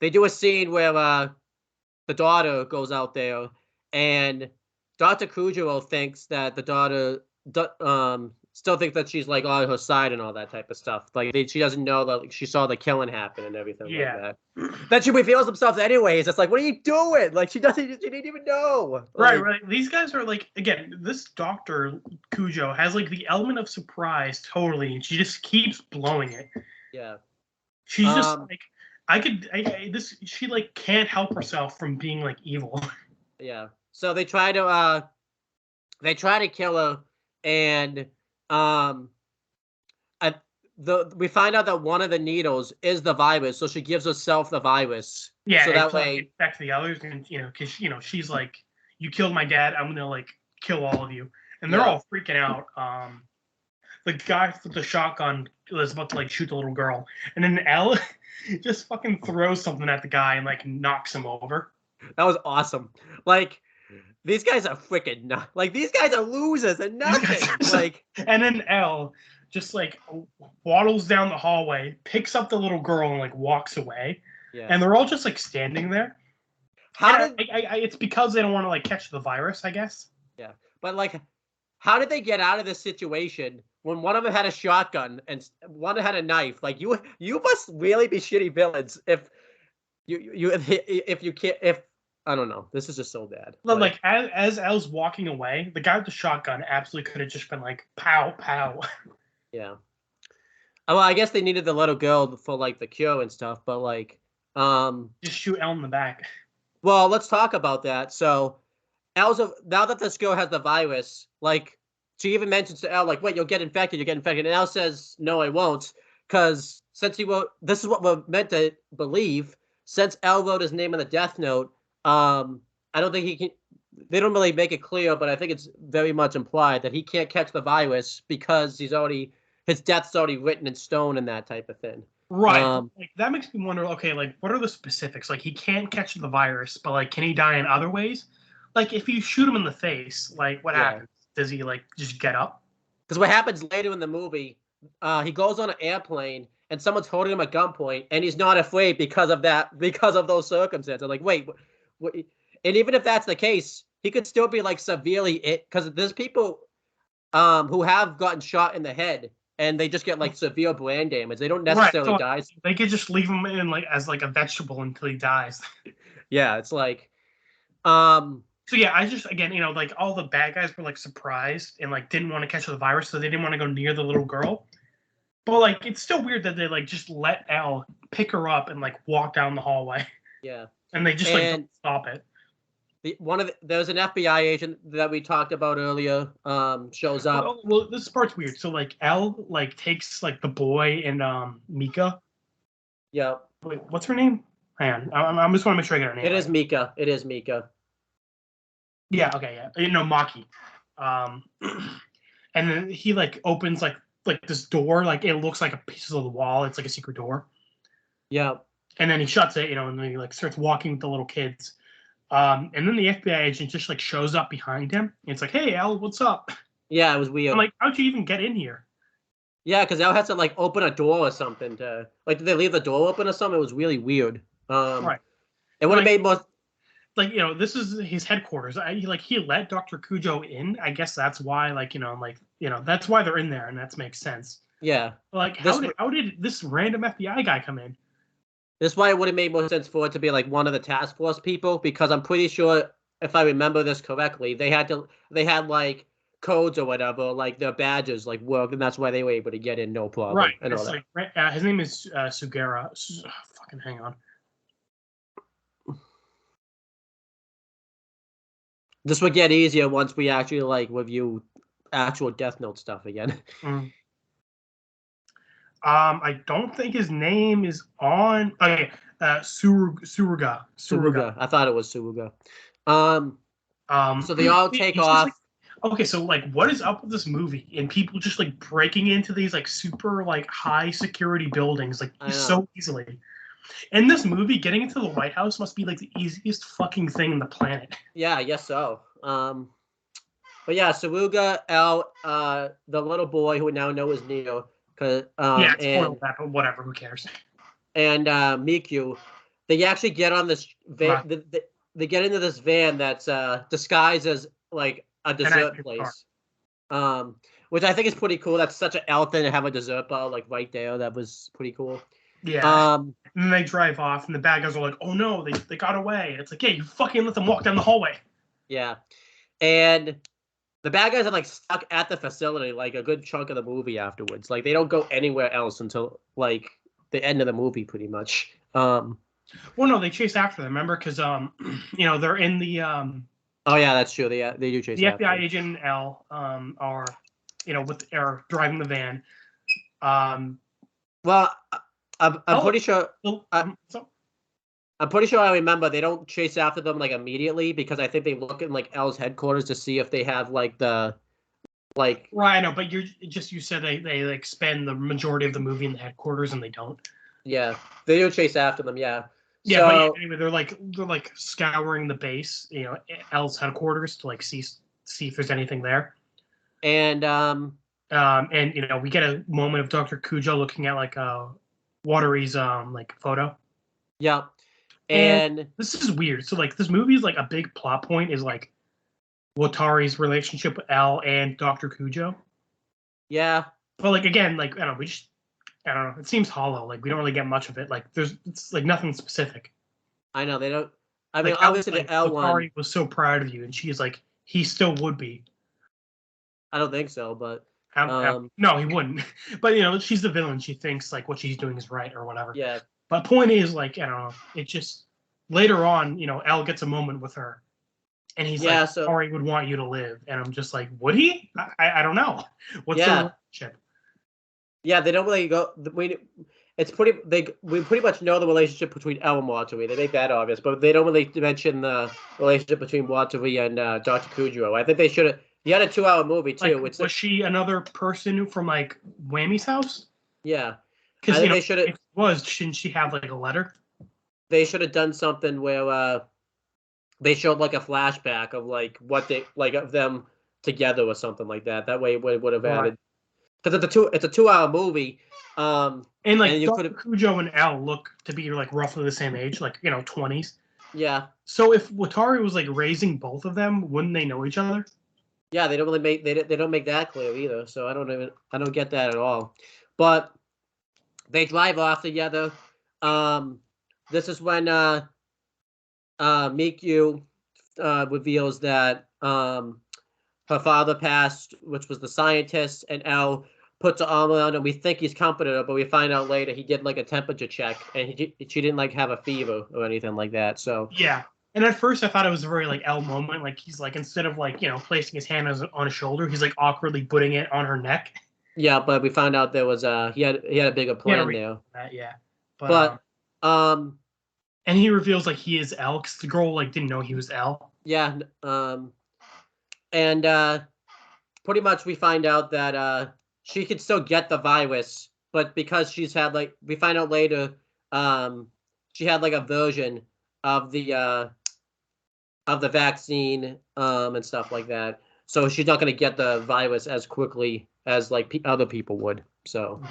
do a scene where the daughter goes out there, and Dr. Cujo thinks that the daughter still thinks that she's like on her side and all that type of stuff. Like, she doesn't know that like, she saw the killing happen and everything like that. That she reveals themselves anyways. It's like, what are you doing? Like, she didn't even know. Like, right. These guys are like, again, this Dr. Cujo has like the element of surprise totally, and she just keeps blowing it. Yeah. She's just like, she like can't help herself from being like evil. Yeah. So they try to kill her, and we find out that one of the needles is the virus, so she gives herself the virus. Yeah, so that way affect the others, and because she's like, you killed my dad, I'm gonna like kill all of you, and they're all freaking out. The guy with the shotgun was about to like shoot the little girl, and then Elle just fucking throws something at the guy and like knocks him over. That was awesome. Like, these guys are freaking like, these guys are losers and nothing. Like, and then Elle just like waddles down the hallway, picks up the little girl, and like walks away. Yeah. And they're all just like standing there. It's because they don't want to like catch the virus, I guess. Yeah, but like, how did they get out of this situation when one of them had a shotgun and one had a knife? Like, you must really be shitty villains if I don't know. This is just so bad. But like as L's walking away, the guy with the shotgun absolutely could have just been like pow pow. Yeah. Oh, well, I guess they needed the little girl for like the cure and stuff, but like, Just shoot L in the back. well, let's talk about that. So, now that this girl has the virus, like, she even mentions to Elle, like, wait, you'll get infected, and Elle says, no, I won't, because since he wrote, this is what we're meant to believe. Since Elle wrote his name on the death note, I don't think he can. They don't really make it clear, but I think it's very much implied that he can't catch the virus because his death's already written in stone and that type of thing. Right. Like that makes me wonder, okay, like what are the specifics? Like he can't catch the virus, but like can he die in other ways? Like if you shoot him in the face, like what happens? Does he like just get up? Because what happens later in the movie, he goes on an airplane and someone's holding him at gunpoint, and he's not afraid because of those circumstances. Like, wait, what? And even if that's the case, he could still be like severely because there's people who have gotten shot in the head and they just get like severe brain damage. They don't necessarily die. They could just leave him in like as like a vegetable until he dies. Yeah, it's like So yeah, I just again, like all the bad guys were like surprised and like didn't want to catch the virus, so they didn't want to go near the little girl. But like it's still weird that they like just let Elle pick her up and like walk down the hallway. Yeah. And they just like don't stop it. There's an FBI agent that we talked about earlier. Shows up. Well, this part's weird. So like Elle like takes like the boy and Mika. Yeah. Wait, what's her name? Hang on, I just want to make sure I get her name. It is Mika. It is Mika. Yeah. Okay. Yeah. Maki. And then he like opens like this door. Like it looks like a piece of the wall. It's like a secret door. Yeah. And then he shuts it. And then he like starts walking with the little kids. And then the FBI agent just like shows up behind him. And it's like, "Hey, Al, what's up?" Yeah, it was weird. I'm like, how'd you even get in here? Yeah, because Al has to like open a door or something to like. Did they leave the door open or something? It was really weird. Right. It would have made more. Like this is his headquarters. He let Dr. Cujo in. I guess that's why that's why they're in there, and that makes sense. Yeah. Like how did this random FBI guy come in? That's why it would have made more sense for it to be like one of the task force people, because I'm pretty sure, if I remember this correctly, they had like codes or whatever, like their badges like worked, and that's why they were able to get in no problem. Right. And all that. Like, his name is Sugera. Fucking hang on. This would get easier once we actually like review actual Death Note stuff again. Mm. I don't think his name is on. Okay, Suruga. I thought it was Suruga. So they all take off. Like, okay, so like, what is up with this movie and people just like breaking into these like super like high security buildings like so easily? In this movie, getting into the White House must be like the easiest fucking thing in the planet. Yeah, I guess so. But yeah, Suruga, L, the little boy who we now know as Neo. Yeah, it's spoiled that, but whatever, who cares? And Mikyu, they actually get on this van. They get into this van that's disguised as like a dessert place, which I think is pretty cool. That's such an L thing to have a dessert bar like right there. That was pretty cool. Yeah. And then they drive off, and the bad guys are like, "Oh no, they got away!" And it's like, "Yeah, you fucking let them walk down the hallway." Yeah, and the bad guys are like stuck at the facility like a good chunk of the movie afterwards. Like they don't go anywhere else until like the end of the movie, pretty much. Well, no, they chase after them. Remember, because they're in the. Oh yeah, that's true. They do chase. The FBI agent and L are driving the van. Well, I'm pretty sure. I'm pretty sure I remember they don't chase after them like immediately, because I think they look in like L's headquarters to see if they have like the like. Right, I know, but you said they like spend the majority of the movie in the headquarters and they don't. Yeah, they do chase after them. Yeah. Yeah, so, but anyway, they're like scouring the base, L's headquarters to like see if there's anything there. And we get a moment of Dr. Cujo looking at like Watery's like photo. Yeah. And this is weird. So like this movie is like a big plot point is like Watari's relationship with L and Dr. Cujo. Yeah. But like again, like I don't know, it seems hollow. Like we don't really get much of it. Like it's like nothing specific. I know they don't. I mean, Like obviously the L one. Atari was so proud of you, and she's like, he still would be. I don't think so, but No, he wouldn't. But she's the villain. She thinks like what she's doing is right or whatever. yeah, But point is, like, I don't know. It just later on, L gets a moment with her, and he's like, yeah. So Atari would want you to live, and I'm just like, would he? I don't know. What's the yeah, relationship? yeah. They don't really go. We pretty much know the relationship between Elle and Watari. They make that obvious, but they don't really mention the relationship between Watari and Dr. Kudrow. I think they should have. You had a 2-hour movie too. Like, was she another person from like Whammy's house? Yeah, I Because think they should have. if it was, shouldn't she have like a letter? They should have done something where they showed like a flashback of like what they like of them together or something like that. That way it would have added, because it's a 2-hour movie. And like and you could Dr. Cujo and Al look to be like roughly the same age, like 20s. Yeah. So if Watari was like raising both of them, wouldn't they know each other? Yeah, they don't really make they don't make that clear either. So I don't get that at all. But they drive off together. This is when Mikyu reveals that her father passed, which was the scientist, and L puts her arm around him. We think he's comforted her, but we find out later he did like a temperature check, and she didn't like have a fever or anything like that. So yeah. And at first I thought it was a very like L moment, like he's like instead of like placing his hand on his shoulder, he's like awkwardly putting it on her neck. yeah, but we found out there was he had a bigger plan there. That, yeah, But and he reveals like he is L because the girl like didn't know he was L. Yeah, and pretty much we find out that she could still get the virus, but because she's had like we find out later, she had like a version of the vaccine and stuff like that. So she's not going to get the virus as quickly as like other people would. So,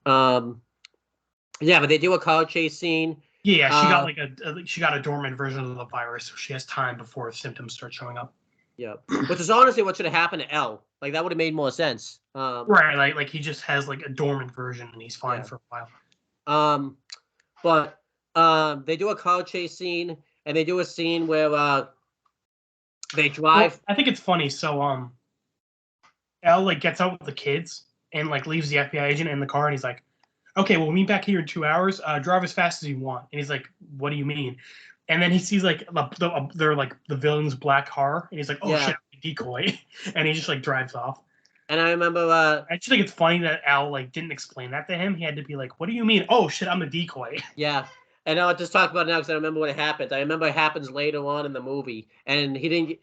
yeah, but they do a car chase scene. Yeah, she got like she got a dormant version of the virus, so she has time before symptoms start showing up. Yeah, which is honestly what should have happened to L. Like that would have made more sense. Right, like he just has like a dormant version and he's fine for a while. But they do a car chase scene and they do a scene where they drive. Well, I think it's funny. So L like gets out with the kids and like leaves the FBI agent in the car and he's like, "Okay, we'll meet back here in 2 hours. Drive as fast as you want." And he's like, "What do you mean?" And then he sees like they're like the villain's black car, and he's like, "Oh shit, I'm a decoy," and he just like drives off. And I remember, I just think it's funny that Al like didn't explain that to him. He had to be like, "What do you mean? Oh shit, I'm a decoy." Yeah, and I'll just talk about it now because I remember what happened. I remember it happens later on in the movie, and he didn't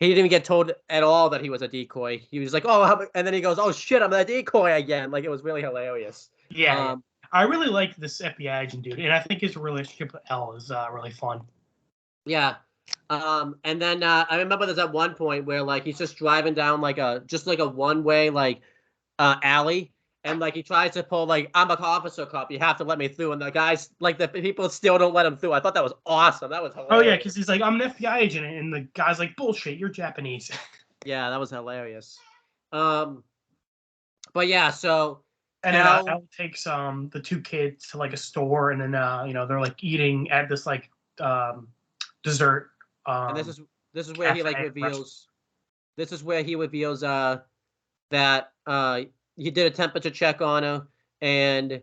even get told at all that he was a decoy. He was like, "Oh," and then he goes, "Oh shit, I'm a decoy again!" Like it was really hilarious. Yeah. I really like this FBI agent dude, and I think his relationship with Elle is really fun. Yeah. And then I remember there's at one point where like he's just driving down like a one-way like alley, and like he tries to pull like, "I'm an officer cop, you have to let me through," and the guys like the people still don't let him through. I thought that was awesome. That was hilarious. Oh yeah, because he's like, "I'm an FBI agent," and the guy's like, "Bullshit, you're Japanese." Yeah, that was hilarious. But yeah, so. And then Elle takes the two kids to like a store, and then they're like eating at this like dessert. And this is where he like reveals. This is where he reveals that he did a temperature check on her, and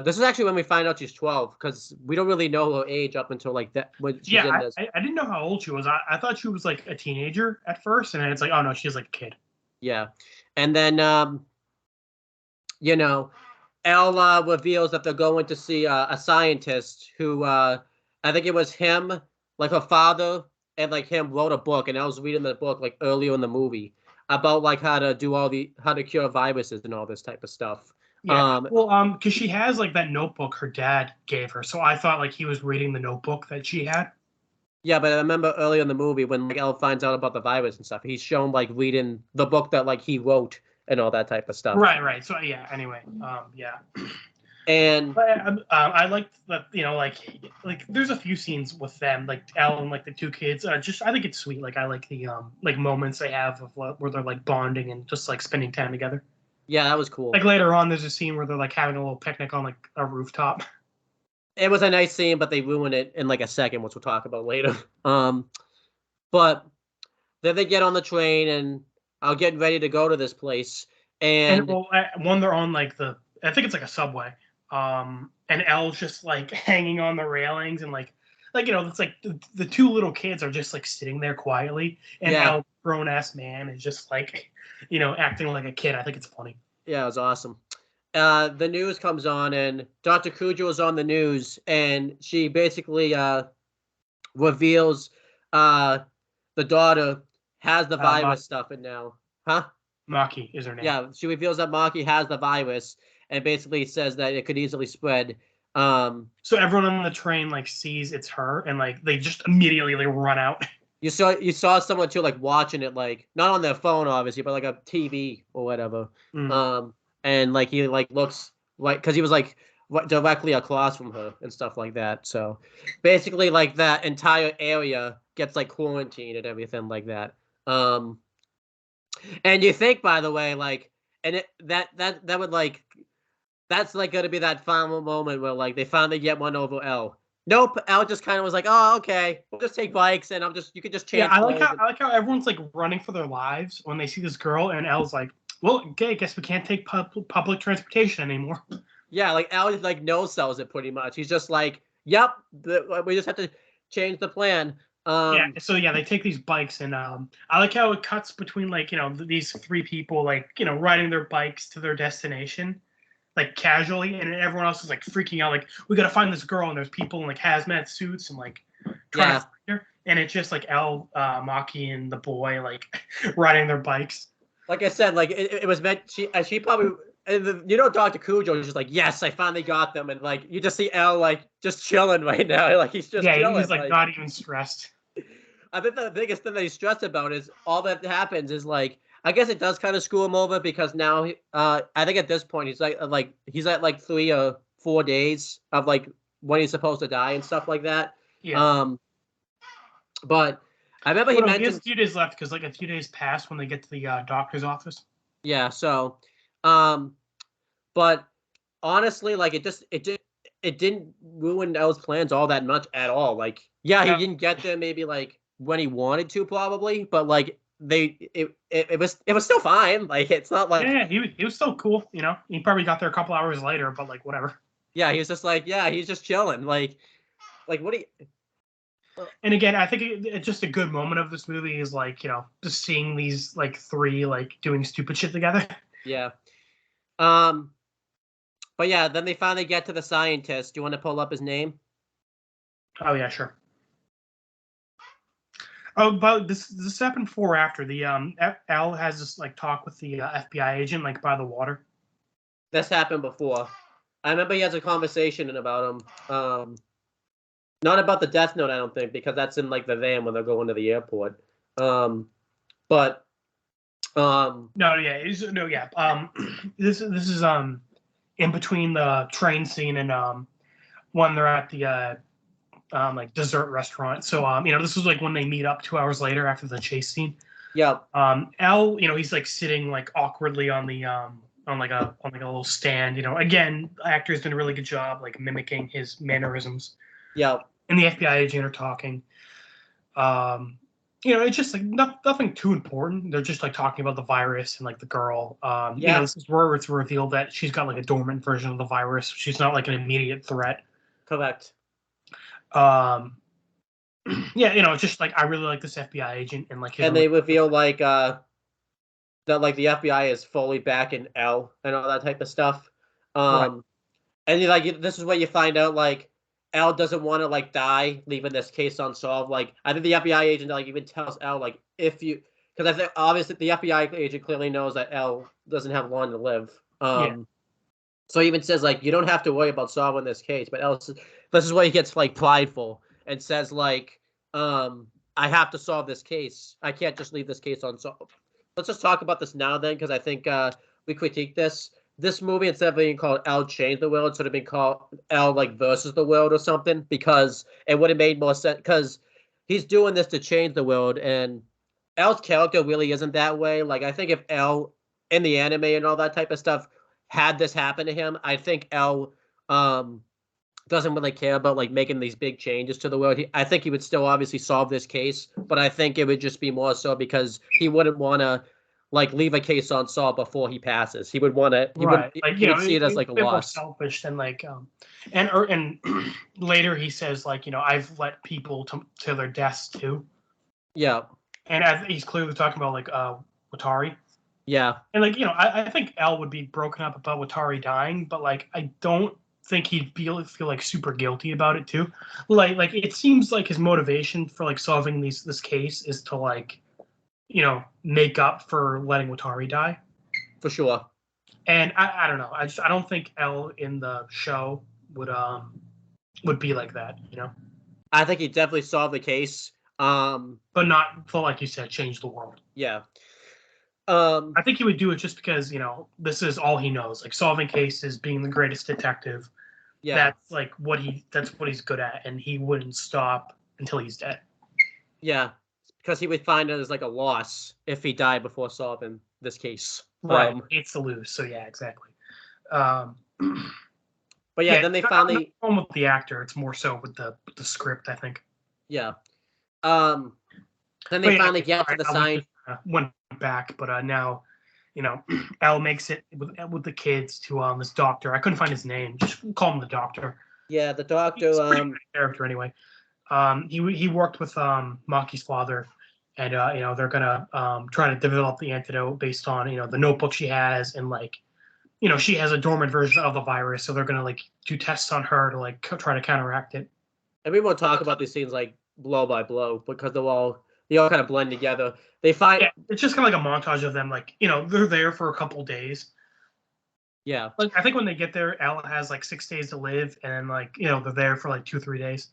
this is actually when we find out she's 12 because we don't really know her age up until like that when she's in this. I didn't know how old she was. I thought she was like a teenager at first, and then it's like, oh no, she's like a kid. Yeah, and then Elle reveals that they're going to see a scientist who I think it was him, like her father, and like him wrote a book, and I was reading the book like earlier in the movie about like how to cure viruses and all this type of stuff. Yeah, because she has like that notebook her dad gave her, so I thought like he was reading the notebook that she had. Yeah, but I remember earlier in the movie when like Elle finds out about the virus and stuff, he's shown like reading the book that like he wrote and all that type of stuff. Right. So yeah. Anyway, yeah. And I liked that, like there's a few scenes with them, like Elle and like the two kids. I think it's sweet. Like I like the like moments they have of where they're like bonding and just like spending time together. Yeah, that was cool. Like later on, there's a scene where they're like having a little picnic on like a rooftop. it was a nice scene, but they ruined it in like a second, which we'll talk about later. But then they get on the train and I'll get ready to go to this place. And And well, when they're on like I think it's like a subway, and Elle's just like hanging on the railings and like it's like the two little kids are just like sitting there quietly, and yeah, Elle, grown ass man, is just like acting like a kid. I think it's funny. yeah, it was awesome. The news comes on and Dr. Cujo is on the news and she basically reveals the daughter has the virus stuff in now. Huh? Maki is her name. Yeah, she reveals that Maki has the virus and basically says that it could easily spread. So everyone on the train like sees it's her and like they just immediately like run out. You saw someone too like watching it like not on their phone obviously, but like a TV or whatever. And like he like looks like because he was like directly across from her and stuff like that. So basically, like that entire area gets like quarantined and everything like that. And you think, by the way, like, and that would like that's like going to be that final moment where like they finally get one over L. Nope, L just kind of was like, oh, okay, we'll just take bikes and you could just change. Yeah, I like how everyone's like running for their lives when they see this girl, and Elle's like, well, okay, I guess we can't take public transportation anymore. Yeah, like Al just like no sells it pretty much. He's just like, yep, we just have to change the plan. So they take these bikes, and I like how it cuts between like these three people like riding their bikes to their destination, like casually, and everyone else is like freaking out, like we gotta find this girl, and there's people in like hazmat suits and like trying to find her, and it's just like Elle, Maki, and the boy like riding their bikes. Like I said, like it was meant. She probably. Dr. Cujo is just like, yes, I finally got them, and like you just see L like just chilling right now, like he's just chilling. He's like not even stressed. I think the biggest thing that he's stressed about is all that happens is like I guess it does kind of screw him over because now I think at this point he's he's at like 3 or 4 days of like when he's supposed to die and stuff like that. Yeah. But I remember he mentioned he has a few days left because like a few days pass when they get to the doctor's office. Yeah. So, but honestly, like it didn't ruin L's plans all that much at all. Like, yeah, he didn't get there maybe like when he wanted to probably, but like it was still fine. Like it's not like he was still cool. He probably got there a couple hours later, but like whatever. Yeah, he was just like he's just chilling. Like what do you? And again, I think it's just a good moment of this movie is like just seeing these like three like doing stupid shit together. Yeah. But yeah, then they finally get to the scientist. Do you want to pull up his name? Oh yeah, sure. Oh, but this happened before or after the Al has this like talk with the FBI agent like by the water. This happened before. I remember he has a conversation about him. Not about the Death Note, I don't think, because that's in like the van when they're going to the airport. But this is in between the train scene and when they're at the like dessert restaurant. So this is like when they meet up 2 hours later after the chase scene. Yeah. L, he's like sitting like awkwardly on the on like a little stand. Again, the actor's done a really good job like mimicking his mannerisms. Yeah. And the FBI agent are talking. It's just like nothing too important. They're just like talking about the virus and like the girl. This is where it's revealed that she's got like a dormant version of the virus. She's not like an immediate threat. Correct. It's just like I really like this FBI agent and like. And they reveal like that like the FBI is fully back in L and all that type of stuff. Right. And like this is where you find out like L doesn't want to like die, leaving this case unsolved. Like I think the FBI agent like even tells L like if you because I think obviously the FBI agent clearly knows that L doesn't have long to live. So he even says like you don't have to worry about solving this case. But L this is where he gets like prideful and says like I have to solve this case. I can't just leave this case unsolved. Let's just talk about this now then because I think we critique this. This movie, instead of being called L Change the World, should have been called L like versus the world or something because it would have made more sense because he's doing this to change the world and L's character really isn't that way. Like I think if L in the anime and all that type of stuff had this happen to him, I think L doesn't really care about like making these big changes to the world. I think he would still obviously solve this case, but I think it would just be more so because he wouldn't want to like leave a case unsolved before he passes. He would want to. He Right, would. like He would see it as like a bit more loss. selfish than like, and later he says like, I've let people to their deaths too, Yeah. and he's clearly talking about like Watari, Yeah. and like I think L would be broken up about Watari dying, but like I don't think he'd feel like super guilty about it too. Like it seems like his motivation for like solving this case is to like, make up for letting Watari die. For sure. And I don't know. I don't think L in the show would be like that, I think he definitely solved the case. But not for, like you said, change the world. Yeah. I think he would do it just because this is all he knows, like solving cases, being the greatest detective. Yeah. That's like that's what he's good at, and he wouldn't stop until he's dead. Yeah, because he would find it as like a loss if he died before solving this case. Right, hates to lose. So yeah, exactly. But yeah, then they finally with the actor. It's more so with the script, I think. Yeah. Then they finally get to the sign. Went back, but now, Al makes it with the kids to this doctor. I couldn't find his name. Just call him the doctor. Yeah, the doctor. He's a pretty good character anyway. He worked with Maki's father, and they're gonna try to develop the antidote based on the notebook she has, and like she has a dormant version of the virus, so they're gonna like do tests on her to like try to counteract it. And we won't talk about these scenes like blow by blow because they all kind of blend together. They find it's just kind of like a montage of them, like they're there for a couple days. Yeah, like I think when they get there, Ella has like 6 days to live, and like they're there for like 2-3 days.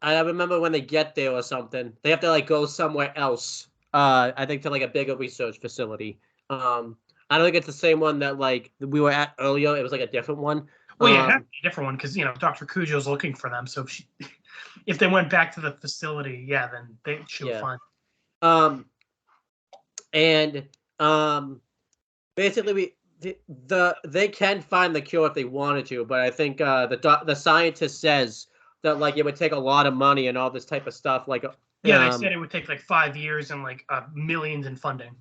I remember when they get there or something, they have to like go somewhere else. I think to like a bigger research facility. I don't think it's the same one that like we were at earlier. It was like a different one. Well, yeah, it had to be a different one because Dr. Cujo's looking for them. So if they went back to the facility, yeah, then they should be fine. Basically they can find the cure if they wanted to, but I think the scientist says that like it would take a lot of money and all this type of stuff. Like they said it would take like 5 years and like millions in funding.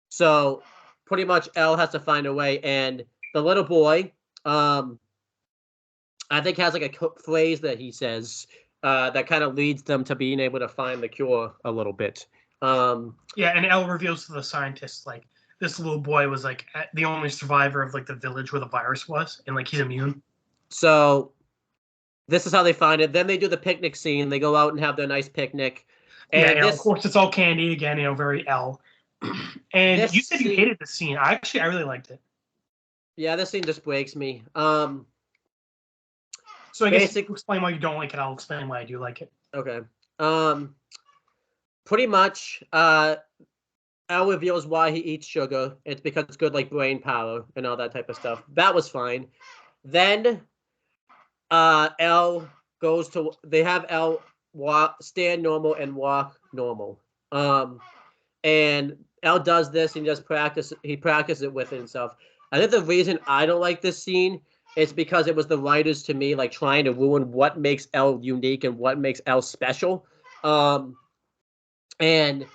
So pretty much Elle has to find a way, and the little boy, I think has like a phrase that he says that kind of leads them to being able to find the cure a little bit. And Elle reveals to the scientists like this little boy was like the only survivor of like the village where the virus was, and like he's immune. So this is how they find it. Then they do the picnic scene. They go out and have their nice picnic. And of course it's all candy again. Very Elle. And you said you hated the scene. I really liked it. Yeah, this scene just breaks me. So I guess if you explain why you don't like it, I'll explain why I do like it. Okay. Pretty much, Elle reveals why he eats sugar. It's because it's good, like brain power and all that type of stuff. That was fine. Then, Elle goes to. They have Elle stand normal and walk normal. And Elle does this and just practice. He practices it with himself. I think the reason I don't like this scene is because it was the writers to me like trying to ruin what makes Elle unique and what makes Elle special. And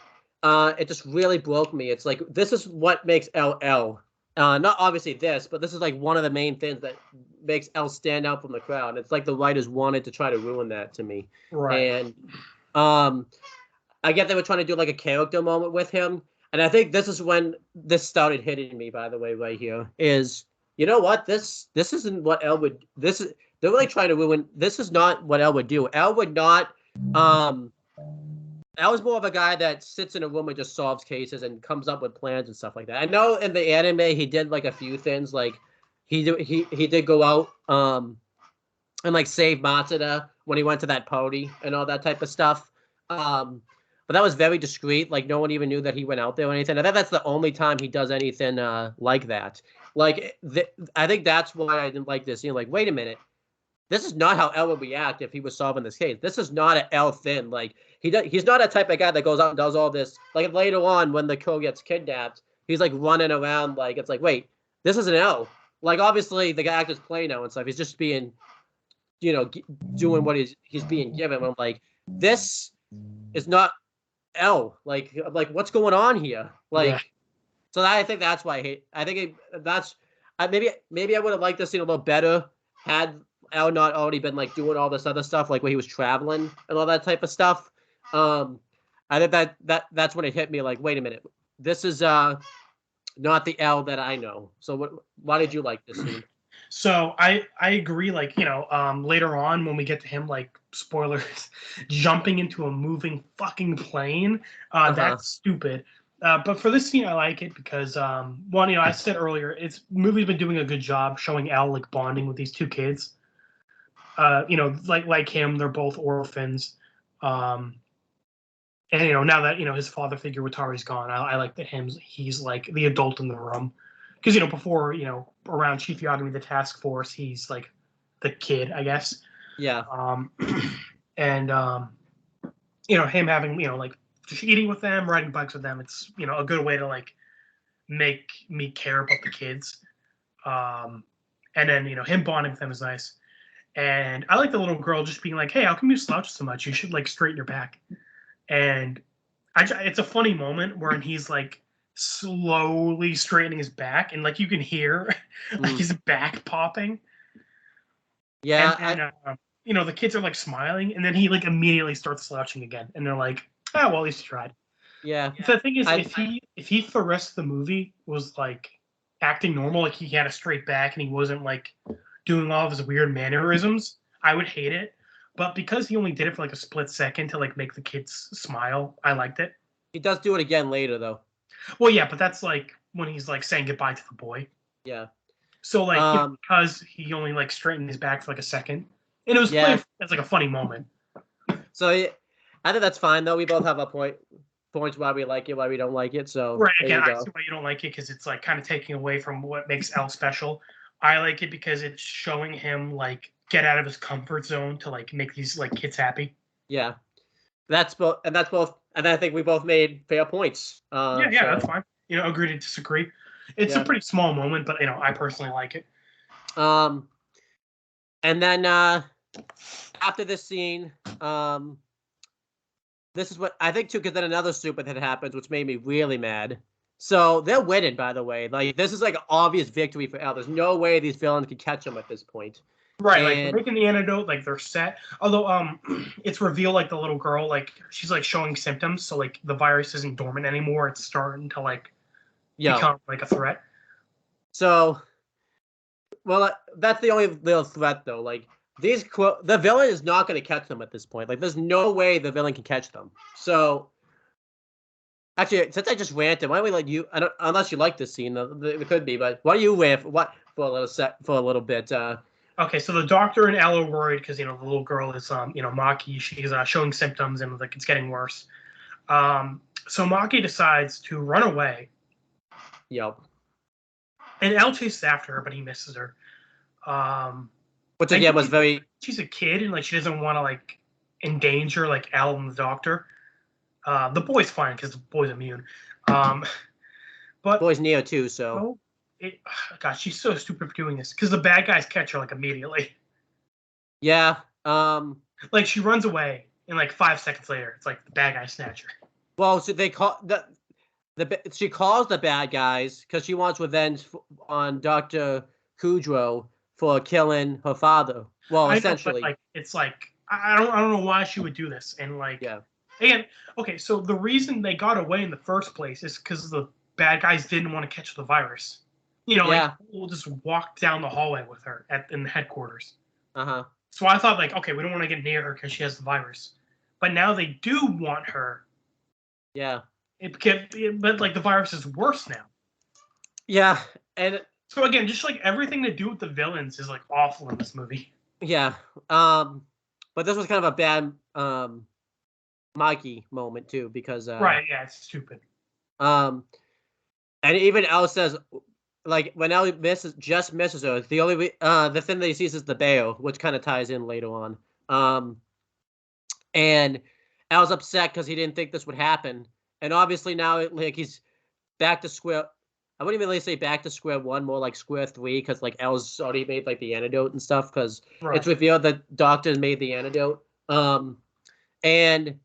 it just really broke me. It's like this is what makes Elle Elle. Not obviously this, but this is like one of the main things that makes Elle stand out from the crowd. It's like the writers wanted to try to ruin that to me. Right. And I get they were trying to do like a character moment with him. And I think this is when this started hitting me, by the way, right here, is, you know what? This isn't what Elle would, they're really trying to ruin, this is not what Elle would do. Elle would not, Elle is more of a guy that sits in a room and just solves cases and comes up with plans and stuff like that. I know in the anime, he did like a few things, like he did go out and like save Matsuda when he went to that party and all that type of stuff. But that was very discreet. Like, no one even knew that he went out there or anything. I think that's the only time he does anything like that. Like, I think that's why I didn't like this scene. Like, wait a minute. This is not how Elle would react if he was solving this case. This is not an Elle thing. Like, he's not a type of guy that goes out and does all this. Like, later on, when the girl gets kidnapped, he's, like, running around. Like, it's like, wait, this is an Elle. Like, obviously, the actor's playing now and stuff. He's just being, doing what he's being given. I'm like, this is not L. Like what's going on here? Yeah. Like, so I think that's why I hate. I think that's maybe I would have liked this scene a little better had L not already been like doing all this other stuff, like when he was traveling and all that type of stuff. I think that's when it hit me. Like, wait a minute, this is not the L that I know. So why did you like this scene? So I agree. Like, later on when we get to him, like, spoilers, jumping into a moving fucking plane, that's stupid. But for this scene, I like it because one, I said earlier, movie's been doing a good job showing Al like bonding with these two kids. Like him, they're both orphans. And now that his father figure Watari's gone, I like that he's like the adult in the room, because before around Chief Yagami the task force, he's like the kid, I guess. Yeah. And him having like just eating with them, riding bikes with them, it's a good way to like make me care about the kids. And then him bonding with them is nice. And I like the little girl just being like, "Hey, how come you slouch so much? You should like straighten your back." And it's a funny moment where he's like slowly straightening his back, and like you can hear like his back popping. Yeah. And the kids are like smiling, and then he like immediately starts slouching again, and they're like, "Oh, well, at least he tried." Yeah. The thing is, if he for the rest of the movie was like acting normal, like he had a straight back and he wasn't like doing all of his weird mannerisms, I would hate it. But because he only did it for like a split second to like make the kids smile, I liked it. He does do it again later, though. Well, yeah, but that's like when he's like saying goodbye to the boy. Yeah. So like because he only like straightened his back for like a second, and it was played as like a funny moment. So I think that's fine, though. We both have a points why we like it, why we don't like it. So right, again, I see why you don't like it, because it's like kind of taking away from what makes L special. I like it because it's showing him like get out of his comfort zone to like make these like kids happy. Yeah, that's both, and I think we both made fair points. Yeah, that's fine. Agree to disagree. It's a pretty small moment, but I personally like it. And then after this scene, this is what I think too, because then another stupid thing happens, which made me really mad. So they're winning, by the way. Like, this is like an obvious victory for L. There's no way these villains can catch them at this point. Right, like they're making the antidote, like they're set. Although it's revealed like the little girl, like she's like showing symptoms, so like the virus isn't dormant anymore. It's starting to like become like a threat. So, well, that's the only little threat though. Like the villain is not going to catch them at this point. Like, there's no way the villain can catch them. So, actually, since I just ranted, why don't we let you? Unless you like this scene, it could be. But why do you rant for a little bit? Okay, so the doctor and Elle are worried because the little girl is Maki. She's showing symptoms and like it's getting worse. So Maki decides to run away. Yep. And Elle chases after her, but he misses her. Which again was very. She's a kid and like she doesn't want to like endanger like Elle and the doctor. The boy's fine because the boy's immune. But boy's Neo too, so. Gosh, she's so stupid for doing this because the bad guys catch her like immediately. Yeah. Like she runs away and like 5 seconds later, it's like the bad guys snatch her. Well, so they call she calls the bad guys because she wants revenge on Dr. Kudrow for killing her father. Well, essentially, know, but, like it's like I don't know why she would do this, and like again, okay, so the reason they got away in the first place is because the bad guys didn't want to catch the virus. Like we'll just walk down the hallway with her in the headquarters. So I thought like, okay, we don't want to get near her because she has the virus, but now they do want her. Yeah. But like the virus is worse now. Yeah, and so again, just like everything to do with the villains is like awful in this movie. Yeah. But this was kind of a bad Mikey moment too, because right, yeah, it's stupid. And even Elle says, like, when Elle misses her, the thing that he sees is the bail, which kind of ties in later on. And Elle's upset because he didn't think this would happen, and obviously now like he's back to square. I wouldn't even really say back to square one, more like square three, because like L's already made like the antidote and stuff, because it's Right. revealed that doctors made the antidote. And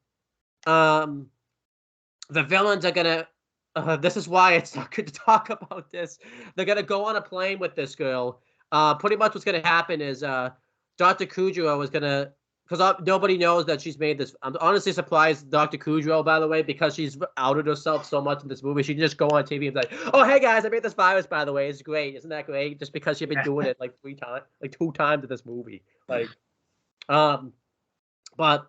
the villains are gonna. This is why it's not good to talk about this. They're gonna go on a plane with this girl. Pretty much what's gonna happen is Dr. Kudrow is gonna, because nobody knows that she's made this. I'm honestly surprised, Dr. Kudrow, by the way, because she's outed herself so much in this movie. She can just go on TV and be like, "Oh, hey guys, I made this virus, by the way. It's great, isn't that great?" Just because she's been doing it like 3 times, like 2 times in this movie. Like, but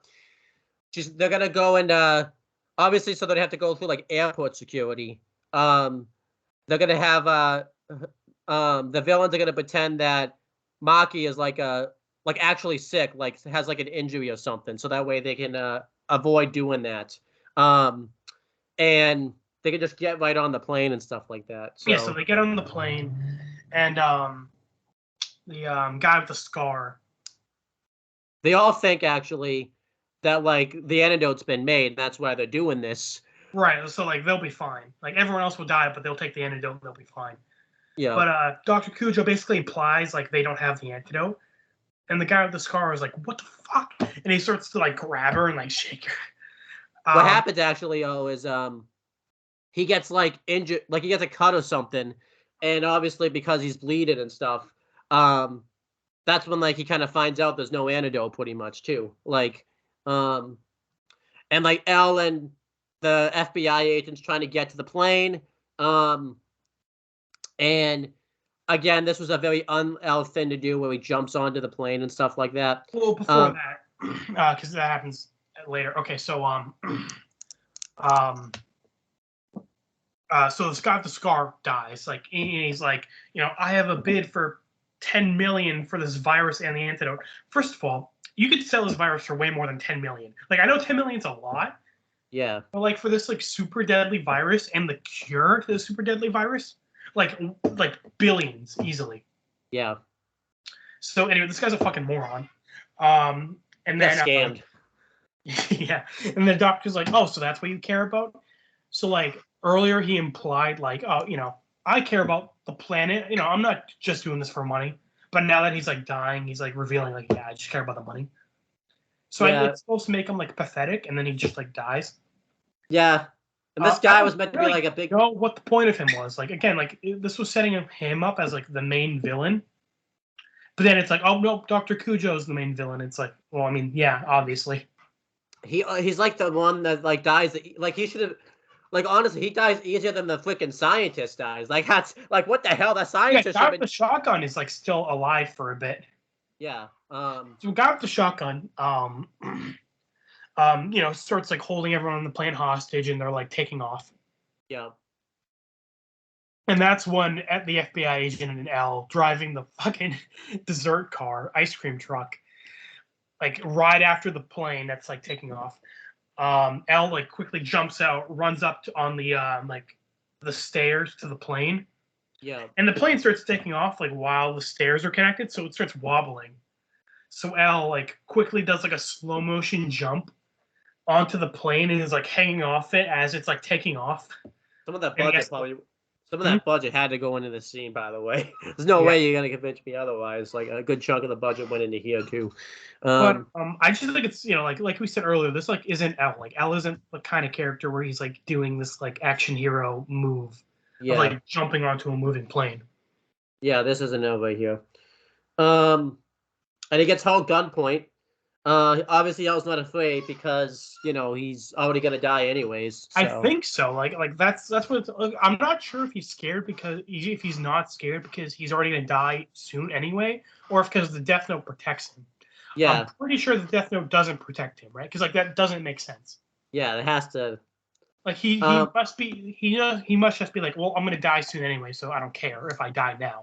they're gonna go and obviously, so they have to go through like airport security. They're gonna have the villains are gonna pretend that Maki is like actually sick, like has like an injury or something, so that way they can avoid doing that. And they can just get right on the plane and stuff like that. So. Yeah, so they get on the plane, and the guy with the scar. They all think actually that like the antidote's been made, and that's why they're doing this. Right, so like they'll be fine. Like everyone else will die, but they'll take the antidote and they'll be fine. Yeah. But Dr. Cujo basically implies like they don't have the antidote. And the guy with the scar is like, "What the fuck?" And he starts to like grab her and like shake her. What happens actually, is he gets like injured, like he gets a cut or something, and obviously because he's bleeding and stuff, that's when like he kind of finds out there's no antidote, pretty much too. Like, and like Elle and the FBI agents trying to get to the plane, and again, this was a very un-Elle thing to do, where he jumps onto the plane and stuff like that. Well, before that, because that happens later. Okay, so so Scott the Scar dies. Like, and he's like, I have a bid for 10 million for this virus and the antidote. First of all, you could sell this virus for way more than 10 million. Like, I know 10 million's a lot. Yeah. But like for this like super deadly virus and the cure to the super deadly virus, like billions easily. Yeah. So anyway, this guy's a fucking moron. And then scammed. Yeah. And the doctor's like, "Oh, so that's what you care about?" So like earlier he implied like, "Oh, I care about the planet. I'm not just doing this for money." But now that he's like dying, he's like revealing like, "Yeah, I just care about the money." So it's supposed to make him like pathetic, and then he just like dies. Yeah. And this guy was meant to be like a big. Know what the point of him was. Like again, like this was setting him up as like the main villain. But then it's like, oh no, Dr. Cujo's the main villain. It's like, well, I mean, yeah, obviously. He's like the one that like dies. Like he should have. Like honestly, he dies easier than the freaking scientist dies. Like that's like what the hell? The scientist. Yeah, the shotgun is like still alive for a bit. Yeah. So we got the shotgun. Starts like holding everyone on the plane hostage, and they're like taking off. Yeah. And that's when at the FBI agent and Elle driving the fucking dessert car, ice cream truck, like right after the plane that's like taking off. Elle like quickly jumps out, runs up on the like the stairs to the plane. Yeah. And the plane starts taking off like while the stairs are connected, so it starts wobbling. So Elle like quickly does like a slow motion jump onto the plane and is like hanging off it as it's like taking off. Some of that budget had to go into this scene, by the way. There's no way you're gonna convince me otherwise. Like a good chunk of the budget went into here too. But I just think it's like we said earlier, this like isn't Elle. Like Elle isn't the kind of character where he's like doing this like action hero move of like jumping onto a moving plane. Yeah, this isn't over here. And he gets held gunpoint. Obviously, Elle's not afraid because he's already gonna die anyways. So. I think so. Like that's what I'm not sure if he's scared because if he's not scared because he's already gonna die soon anyway, or if because the Death Note protects him. Yeah, I'm pretty sure the Death Note doesn't protect him, right? Because like that doesn't make sense. Yeah, it has to. Like he must be he must just be like, well, I'm gonna die soon anyway, so I don't care if I die now.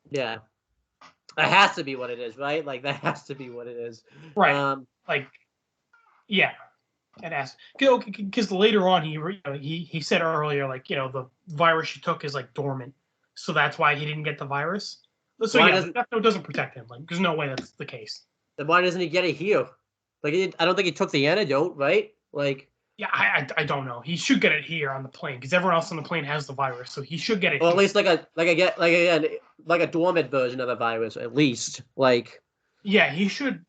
Yeah. That has to be what it is, right? Like that has to be what it is, right? Yeah, it has. Because later on, he said earlier, like the virus she took is like dormant, so that's why he didn't get the virus. So Death Note doesn't protect him. Like, there's no way that's the case. Then why doesn't he get it here? Like, I don't think he took the antidote, right? Like, Yeah, I don't know. He should get it here on the plane because everyone else on the plane has the virus, so he should get it Or at here. least like a dormant version of the virus, at least. Like, Yeah, he should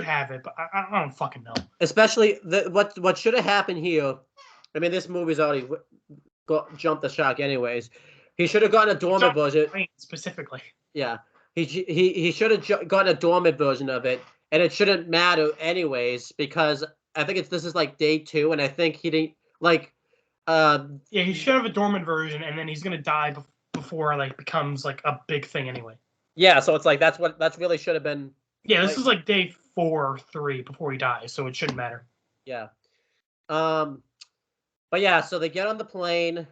have it, but I don't fucking know. especially what should have happened here. I mean, this movie's already jumped the shark, anyways. He should have gotten a dormant version. Specifically. Yeah, he should have gotten a dormant version of it, and it shouldn't matter anyways because I think this is like day 2, and I think he didn't like. Yeah, he should have a dormant version, and then he's gonna die before like becomes like a big thing anyway. Yeah, so it's like that's really should have been. Yeah, this is like day 4 or 3 before he dies, so it shouldn't matter. Yeah. But yeah, so they get on the plane.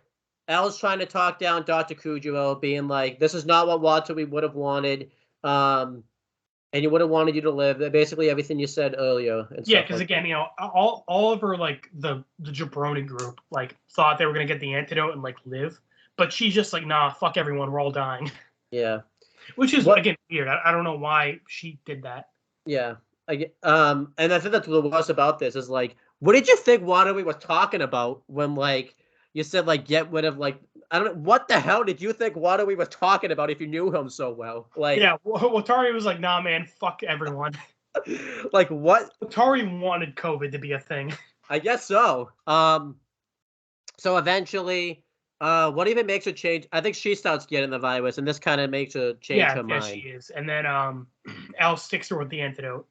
Al's trying to talk down Dr. Kujiro, being like, "This is not what Walter we would have wanted, and you would have wanted you to live." Basically, everything you said earlier. And yeah, because again, you know, all of her like the jabroni group like thought they were gonna get the antidote and like live, but she's just like, nah, fuck everyone, we're all dying. Yeah. Which is again weird. I don't know why she did that. Yeah. And I think that's the worst about this is like, what did you think Waterway was talking about when like you said like get rid of like I don't know what the hell did you think Waterway was talking about if you knew him so well? Like yeah, Watari was like, nah, man, fuck everyone. Like what? Watari wanted COVID to be a thing. I guess so. So eventually, what even makes her change? I think she starts getting the virus, and this kind of makes her change her mind. Yeah, she is. And then Al sticks her with the antidote.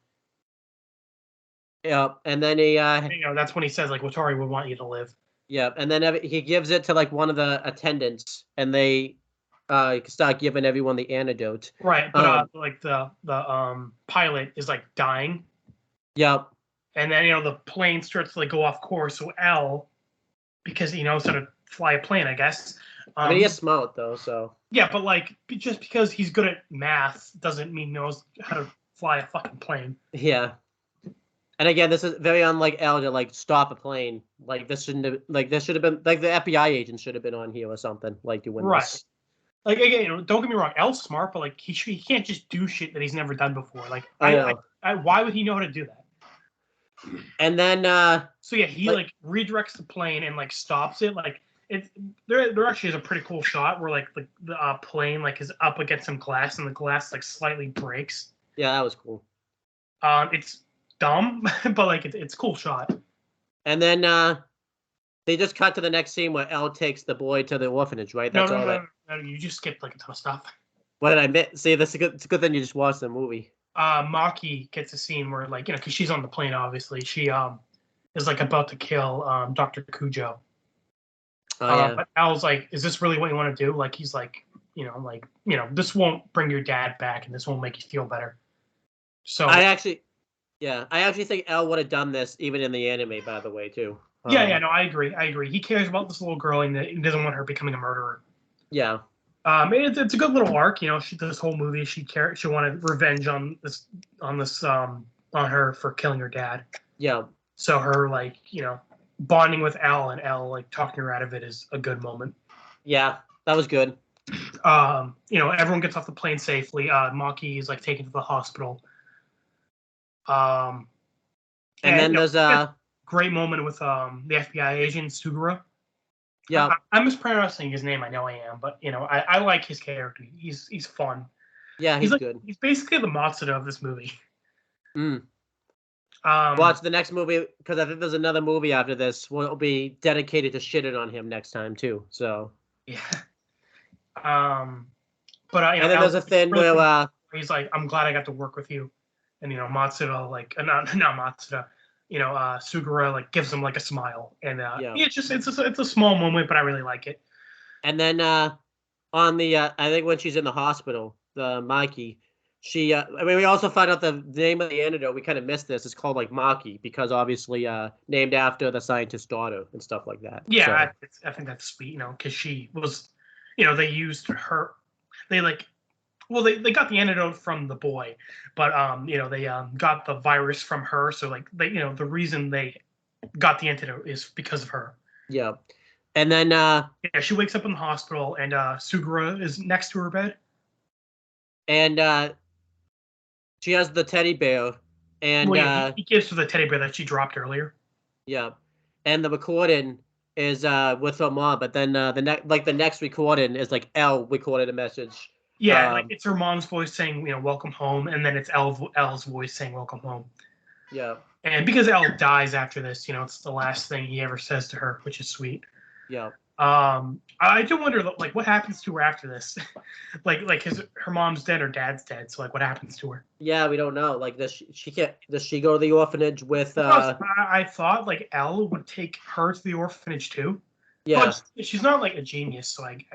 Yeah, and then he, you know, that's when he says like, Watari would want you to live. Yeah, and then he gives it to like one of the attendants, and they start giving everyone the antidote. Right, but like the pilot is like dying. Yep. And then you know the plane starts to like go off course. So Al, because he knows how to fly a plane, I guess. I mean, he's smart though, so. Yeah, but like just because he's good at math doesn't mean he knows how to fly a fucking plane. Yeah. And again, this is very unlike Al to like stop a plane. Like this shouldn't have, like this should have been like the FBI agent should have been on here or something. Like doing this. Like again, you know, don't get me wrong, Al's smart, but like he can't just do shit that he's never done before. Like I why would he know how to do that? And then so yeah, he like redirects the plane and like stops it. Like there actually is a pretty cool shot where like the plane like is up against some glass and the glass like slightly breaks. Yeah, that was cool. It's dumb, but like it's a cool shot. And then they just cut to the next scene where Elle takes the boy to the orphanage, right? That's no, you just skipped like a ton of stuff. What did I miss? See, it's a good thing you just watched the movie. Maki gets a scene where like, you know, because she's on the plane, obviously. She is like about to kill Dr. Kujo. Yeah. But Al's like, is this really what you want to do? Like he's like, this won't bring your dad back and this won't make you feel better. So I actually think Elle would have done this even in the anime, by the way, too. No, I agree. He cares about this little girl and he doesn't want her becoming a murderer. Yeah. It's a good little arc, you know. This whole movie, she wanted revenge on her for killing her dad. Yeah. So her like, you know, bonding with Al and Al like talking her out of it is a good moment. Yeah, that was good. You know, everyone gets off the plane safely. Maki is like taken to the hospital. And then there's a great moment with the FBI agent Sugura. Yeah, I'm mispronouncing his name. I know I am, but you know, I like his character. He's fun. Yeah, he's like, good. He's basically the Matsuda of this movie. Watch the next movie because I think there's another movie after this. Will be dedicated to shitting on him next time too. So yeah. But and then there's a thing where he's like, "I'm glad I got to work with you," and you know, Matsuda like not Matsuda. You know, Sugura like gives him like a smile, and it's a small moment, but I really like it. And then on the I think when she's in the hospital, the Maki, she I mean we also find out the name of the antidote. We kind of missed this. It's called like Maki because obviously named after the scientist's daughter and stuff like that. Yeah, so. I think that's sweet. You know, because she was, you know, they used her. They like. Well, they got the antidote from the boy, but you know, they got the virus from her. So like they, you know, the reason they got the antidote is because of her. Yeah. And then she wakes up in the hospital and Sugura is next to her bed. And she has the teddy bear and he gives her the teddy bear that she dropped earlier. Yeah. and the recording is with her mom, but then the next recording is like Elle recorded a message. Yeah, like it's her mom's voice saying, welcome home, and then it's Elle's voice saying welcome home. Yeah. And because Elle dies after this, it's the last thing he ever says to her, which is sweet. Yeah. I do wonder, like, what happens to her after this? like her mom's dead, her dad's dead, so like, what happens to her? Yeah, we don't know. Like, does she go to the orphanage with? I thought like Elle would take her to the orphanage too. Yeah. But she's not like a genius, so like,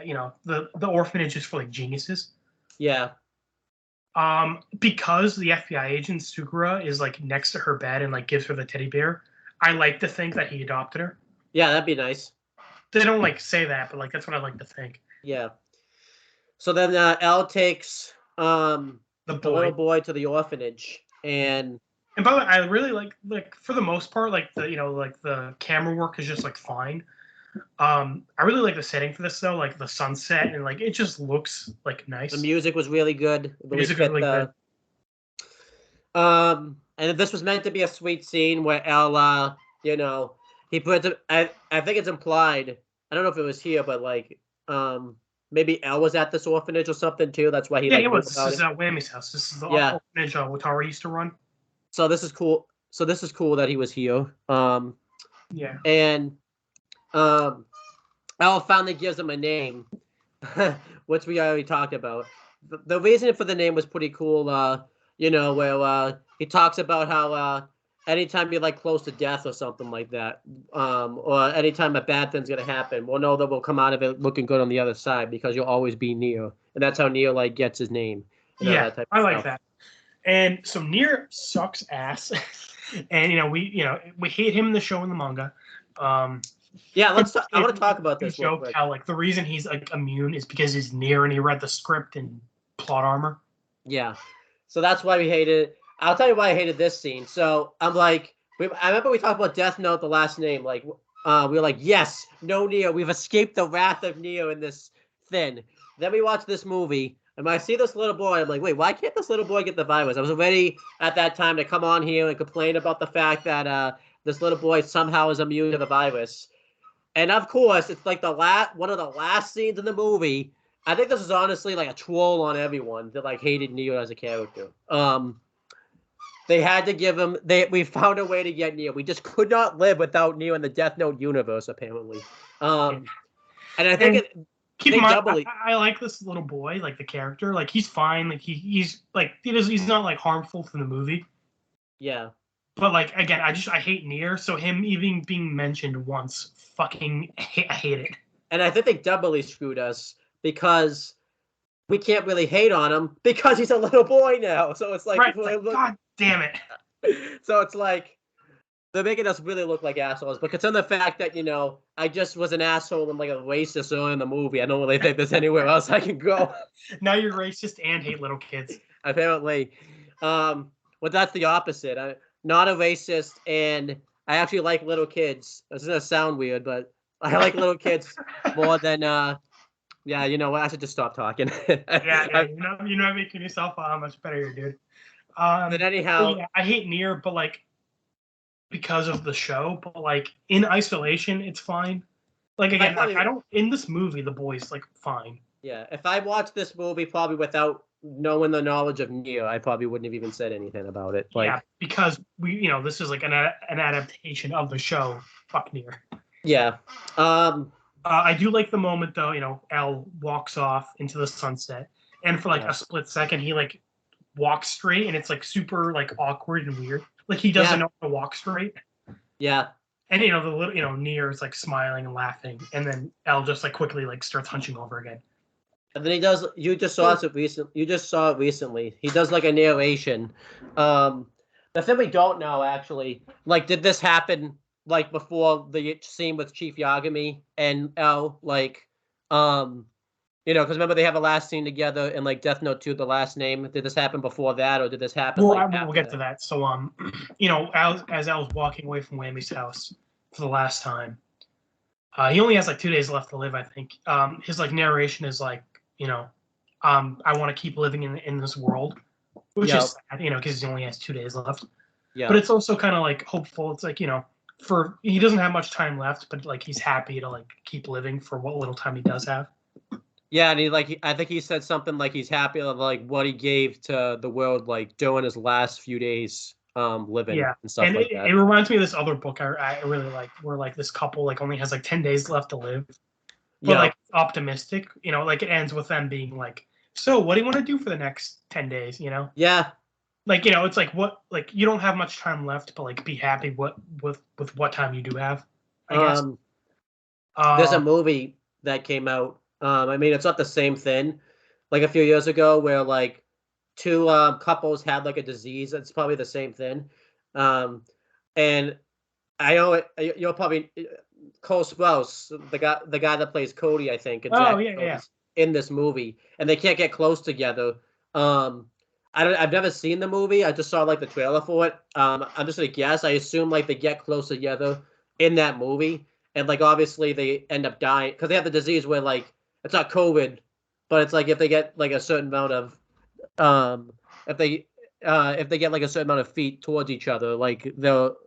the orphanage is for like geniuses. Yeah. Because the FBI agent Sugura is like next to her bed and like gives her the teddy bear, I like to think that he adopted her. Yeah, that'd be nice. They don't like say that, but like that's what I like to think. Yeah. So then Elle takes the little boy to the orphanage, and by the way, I really like for the most part, like the camera work is just like fine. I really like the setting for this though, like the sunset, and like it just looks like nice. The music was really good. The music was really good. And this was meant to be a sweet scene where Elle, he puts it. I think it's implied. I don't know if it was here, but like, maybe Elle was at this orphanage or something too. That's why he it was. This is Whammy's house. This is the orphanage Watara used to run. So this is cool. So this is cool that he was here. Yeah. And Elle finally gives him a name, which we already talked about. The reason for the name was pretty cool. Where he talks about how anytime you're like close to death or something like that, or anytime a bad thing's gonna happen, we'll know that we'll come out of it looking good on the other side because you'll always be Neo, and that's how Neo like gets his name. Yeah, I like that. And so Nier sucks ass, and we hate him in the show and the manga. Yeah, I want to talk about this. Joke how like the reason he's like immune is because he's Nier and he read the script and plot armor. Yeah, so that's why we hated it. I'll tell you why I hated this scene. So I'm like, I remember we talked about Death Note, the last name. Like, we were like, yes, no Neo. We've escaped the wrath of Neo in this thing. Then we watch this movie, and when I see this little boy, I'm like, wait, why can't this little boy get the virus? I was ready at that time to come on here and complain about the fact that this little boy somehow is immune to the virus. And of course, it's like one of the last scenes in the movie. I think this is honestly like a troll on everyone that like hated Neo as a character. They had to give him. We found a way to get Neo. We just could not live without Neo in the Death Note universe, apparently. And I think keep in mind, I like this little boy, like the character. Like he's fine. Like he's he's not like harmful to the movie. Yeah. But like again, I hate Nier. So him even being mentioned once, I hate it. And I think they doubly screwed us because we can't really hate on him because he's a little boy now. So it's like, God damn it. So it's like they're making us really look like assholes. But consider the fact that I just was an asshole and like a racist early in the movie. I don't really think there's anywhere else I can go. Now you're racist and hate little kids. Apparently, well, that's the opposite. I'm not a racist, and I actually like little kids. This is gonna sound weird, but I like little kids more than yeah, you know what? I should just stop talking. yeah, you're not making yourself much better, dude. But anyhow, I hate Nier, but like because of the show, but like in isolation, it's fine. Like again, I don't. In this movie, the boy's like fine. Yeah, if I watched this movie probably without knowing the knowledge of Nier, I probably wouldn't have even said anything about it. Like, yeah, because this is like an adaptation of the show. Fuck Nier. Yeah. I do like the moment though. Elle walks off into the sunset, and for like a split second, he like walks straight, and it's like super like awkward and weird. Like he doesn't know how to walk straight. Yeah. And the little Nier is like smiling and laughing, and then Elle just like quickly like starts hunching over again. And then he does. You just saw it recently. You just saw it recently. He does like a narration. The thing we don't know actually, like, did this happen like before the scene with Chief Yagami and Elle? Like, because remember they have a last scene together in like Death Note 2, the last name. Did this happen before that, or did this happen? Well, we'll get to that. So, as Elle's walking away from Whammy's house for the last time, he only has like 2 days left to live, I think. His like narration is like, I want to keep living in this world, which is sad, because he only has 2 days left. Yeah. But it's also kind of like hopeful. It's like, he doesn't have much time left, but like he's happy to like keep living for what little time he does have. Yeah, and I think he said something like he's happy with like what he gave to the world, like during his last few days, living Yeah, and stuff and like it that. reminds me of this other book I really like, where like this couple like only has like 10 days left to live, but Yeah, like optimistic. Like it ends with them being like, "So, what do you want to do for the next 10 days?" yeah. Like it's like what like you don't have much time left, but like be happy with what time you do have, I guess. Um, there's a Um, movie that came out. I mean, it's not the same thing. Like a few years ago, where like two couples had like a disease. It's probably the same thing. Um, and I know it. You'll probably Cole Sprouse, the guy that plays Cody, I think, and oh Jack yeah, yeah. is in this movie, and they can't get close together. I've never seen the movie. I just saw like the trailer for it. I'm just gonna guess. I assume like they get close together in that movie, and like obviously they end up dying because they have the disease where like it's not COVID, but it's like if they get like a certain amount of um if they if they get like a certain amount of feet towards each other, like they'll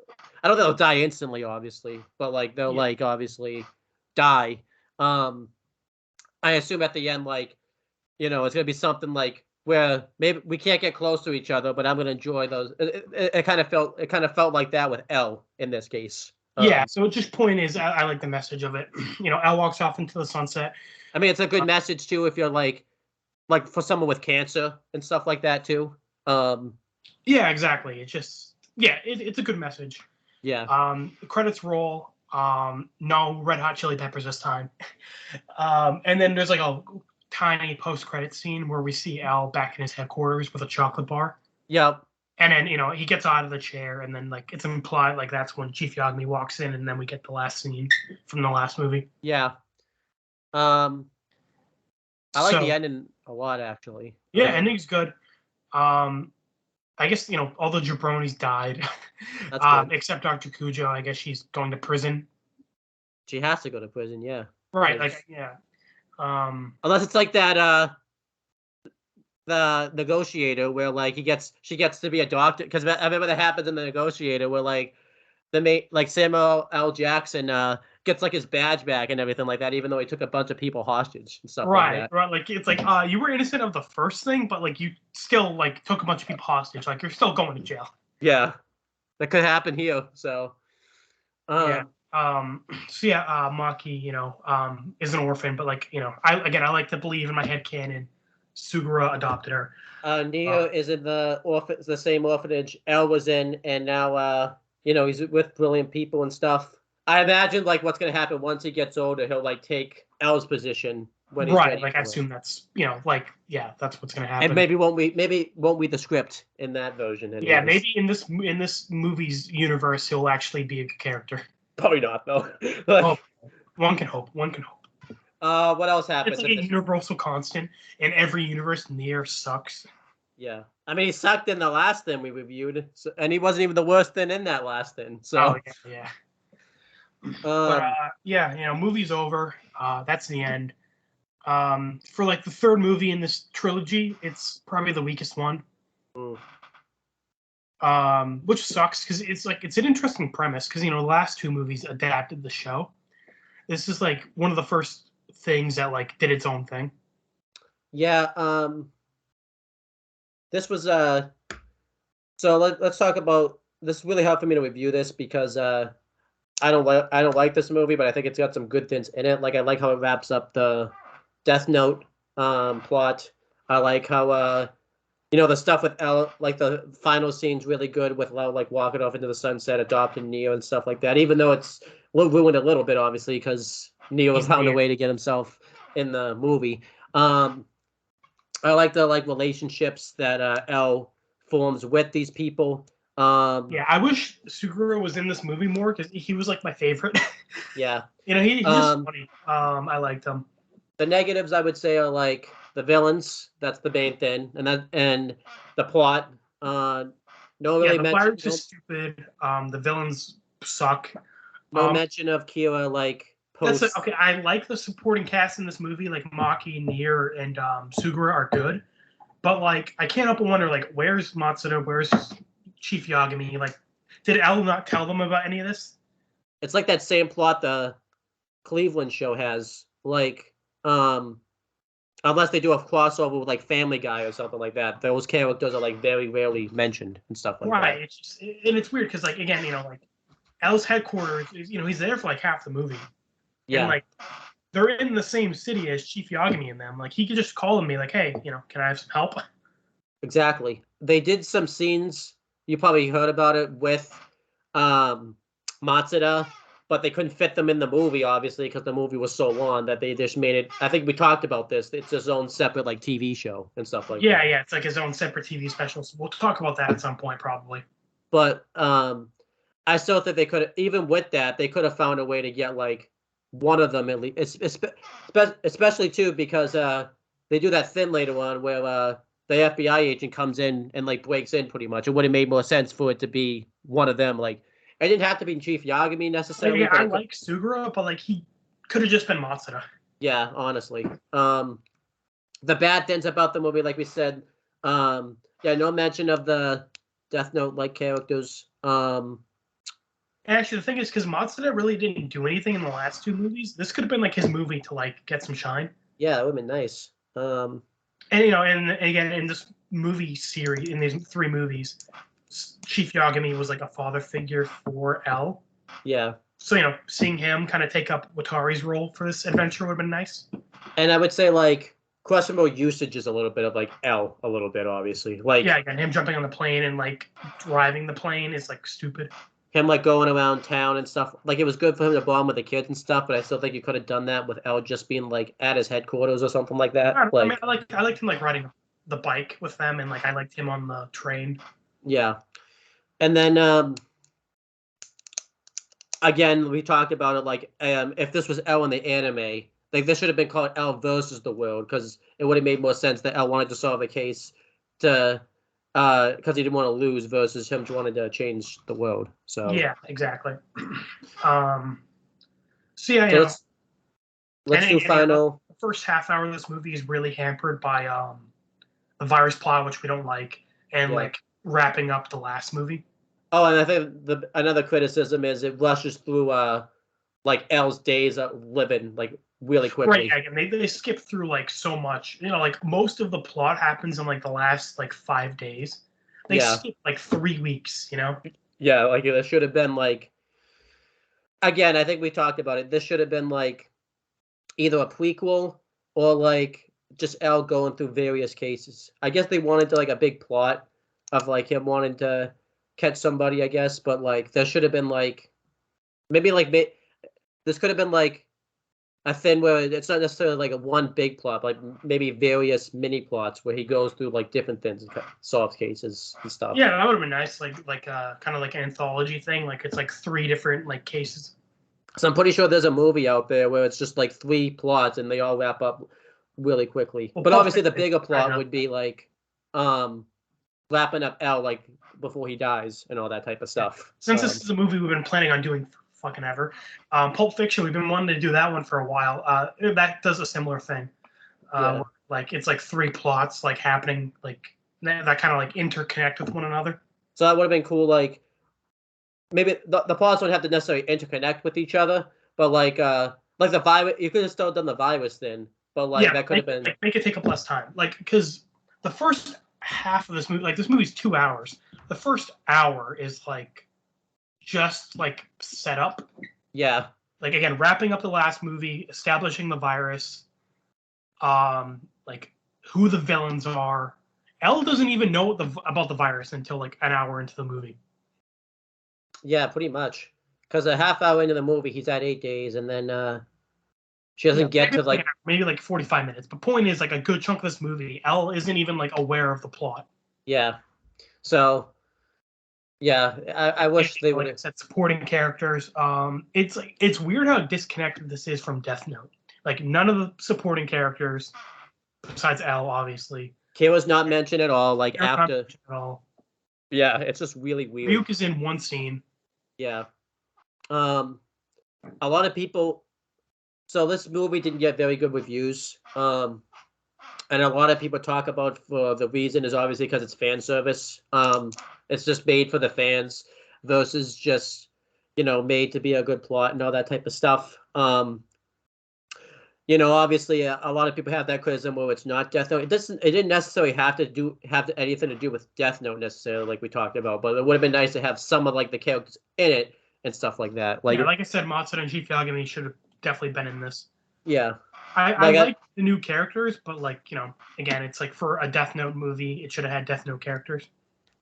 I don't think they'll die instantly, obviously, but like they'll Yeah. like obviously die. Um, I assume at the end, like it's gonna be something like where maybe we can't get close to each other, but I'm gonna enjoy those. It kind of felt like that with L in this case. Yeah, so just point is, I like the message of it. Elle walks off into the sunset. I mean, it's a good message too if you're like for someone with cancer and stuff like that too. Yeah, exactly. It's just it's a good message. Yeah, The credits roll. No Red Hot Chili Peppers this time. And then there's like a tiny post-credit scene where we see Al back in his headquarters with a chocolate bar. yep, And then he gets out of the chair, and then like it's implied like that's when Chief Yagami walks in, and then we get the last scene from the last movie. yeah. Um, I like the So ending a lot actually. yeah, ending's good. Um, I guess all the jabronis died, That's good. except Dr. Cujo. I guess she's going to prison. She has to go to prison, yeah. Right. 'Cause Like yeah. unless it's like that the negotiator where like she gets to be a doctor because I remember that happens in the negotiator where like the mate like Samuel L. Jackson gets like his badge back and everything like that, even though he took a bunch of people hostage and stuff like Right. that. Right. Like it's like you were innocent of the first thing, but like you still like took a bunch of people hostage. Like you're still going to jail. Yeah. That could happen here. So Yeah. So yeah, Maki, is an orphan, but like, I like to believe in my head canon, Sugura adopted her. Neo is in the same orphanage Elle was in, and now he's with brilliant people and stuff. I imagine like what's gonna happen once he gets older, he'll like take Elle's position when he's Right. ready Like I for it. assume that's that's what's gonna And happen. maybe won't read the script in that version Yeah, anyways. maybe in this movie's universe he'll actually be a character. Probably not though. Oh, one can hope. One can hope. What else It's happens like in a this? universal constant. In every universe, Nier sucks. Yeah, I mean he sucked in the last thing we reviewed, so, and he wasn't even the worst thing in that last thing. Oh So, yeah. But um, yeah, movie's over. That's the end. For like the third movie in this trilogy, it's probably the weakest one. mm, Which sucks because it's an interesting premise because the last two movies adapted the show. This is like one of the first things that like did its own thing. yeah, this was So let's talk about this. Is really hard for me to review this because I don't like this movie, but I think it's got some good things in it. Like I like how it wraps up the Death Note plot. I like how the stuff with L, like the final scene's really good with L like walking off into the sunset, adopting Neo and stuff like that. Even though it's ruined a little bit, obviously, because Neo has He's found a Nier. way to get himself in the movie. I like the relationships that L forms with these people. Yeah, I wish Suguru was in this movie more because he was like my favorite. Yeah. He's just funny. I liked him. The negatives I would say are like the villains. That's the main thing, and the plot. No Yeah, really the mention. pirates is stupid. The villains suck. No mention of Kira like That's post. okay. I like the supporting cast in this movie, like Maki, Nier, and Sugura are good. But like, I can't help but wonder, like, where's Matsuda? Where's Chief Yagami? Like, did L not tell them about any of this? it's like that same plot the Cleveland show has. Like, unless they do a crossover with like Family Guy or something like that, those characters are like very rarely mentioned and stuff like Right. that. It's just, and it's weird because like again, like L's headquarters is, he's there for like half the movie, and Yeah, like they're in the same city as Chief Yagami and them. Like he could just call me like, hey, can I have some help? exactly. They did some scenes. You probably heard about it with Matsuda, but they couldn't fit them in the movie, obviously, because the movie was so long that they just made it. I think we talked about this. It's his own separate like TV show and stuff like Yeah, that. yeah, it's like his own separate TV special. So we'll talk about that at some point, probably. But I still think they could, even with that, they could have found a way to get like one of them at least, especially too because they do that thing later on where the FBI agent comes in and like breaks in pretty much. It would have made more sense for it to be one of them. Like it didn't have to be Chief Yagami necessarily. Yeah, But I it could, like Sugura, but like he could have just been Matsuda. yeah, honestly. The bad things about the movie, like we said, yeah, no mention of the Death Note like characters. And actually, the thing is, because Matsuda really didn't do anything in the last two movies, this could have been like his movie to like get some shine. Yeah, it would have been nice. And and again in this movie series, in these three movies, Chief Yagami was like a father figure for L. Yeah. So seeing him kind of take up Watari's role for this adventure would have been nice. And I would say like questionable usage is a little bit of like L, a little bit obviously. Like Yeah, again, him jumping on the plane and like driving the plane is like stupid. him like going around town and stuff. Like it was good for him to bond with the kids and stuff, but I still think you could have done that with L just being like at his headquarters or something like that. I Like mean, I liked him like riding the bike with them, and like I liked him on the train. yeah. And then again, we talked about it like if this was L in the anime, like this should have been called L versus the world because it would have made more sense that L wanted to solve a case to because he didn't want to lose versus him wanted to change the world. So Yeah, exactly. So yeah, so let's do final. The first half hour of this movie is really hampered by the virus plot, which we don't like, and like wrapping up the last movie. Oh, and I think another criticism is it rushes through like L's days of living like really quickly. Right, yeah, they skip through like so much. Like most of the plot happens in like the last like 5 days. They skip like 3 weeks. Yeah, like it should have been like. Again, I think we talked about it. This should have been like either a prequel or like just L going through various cases. I guess they wanted to like a big plot of like him wanting to catch somebody, I guess, but like there should have been like maybe like this could have been like a thing where it's not necessarily like a one big plot, like maybe various mini plots where he goes through like different things and solves cases and stuff. Yeah, that would have been nice, like kind of like an anthology thing. Like it's like 3 different like cases. So I'm pretty sure there's a movie out there where it's just like 3 plots and they all wrap up really quickly. Well, but obviously the bigger plot would be like wrapping up L like before he dies and all that type of stuff. Since this is a movie we've been planning on doing for fucking ever, Pulp Fiction, we've been wanting to do that one for a while. That does a similar thing. Like it's like 3 plots like happening like that kind of like interconnect with one another. So that would have been cool. Like maybe the plots don't have to necessarily interconnect with each other, but like the virus, you could have still done the virus then. But like that could have been make it take up less time. Like because the first half of this movie, like this movie's 2 hours. The first hour is like just like set up. Yeah. Like again, wrapping up the last movie, establishing the virus, like who the villains are. Elle doesn't even know about the virus until like an hour into the movie. Yeah, pretty much. Because a half hour into the movie, he's at 8 days, and then she doesn't get to like maybe like 45 minutes. But point is, like a good chunk of this movie, Elle isn't even like aware of the plot. Yeah. So. Yeah, I wish they would have said supporting characters. It's weird how disconnected this is from Death Note. Like none of the supporting characters, besides L, obviously. Kira's not mentioned at all. Like Kira's after. Not at all. Yeah, it's just really weird. Ryuk is in one scene. Yeah. A lot of people. So this movie didn't get very good reviews. And a lot of people talk about for the reason is obviously because it's fan service. It's just made for the fans versus just made to be a good plot and all that type of stuff. Obviously, a lot of people have that criticism where it's not Death Note. It didn't necessarily have anything to do with Death Note necessarily, like we talked about. But it would have been nice to have some of like the characters in it and stuff like that. Like, yeah, like I said, Matsuda and Chief Yagami should have definitely been in this. Yeah, I like the new characters, but again, it's like for a Death Note movie, it should have had Death Note characters.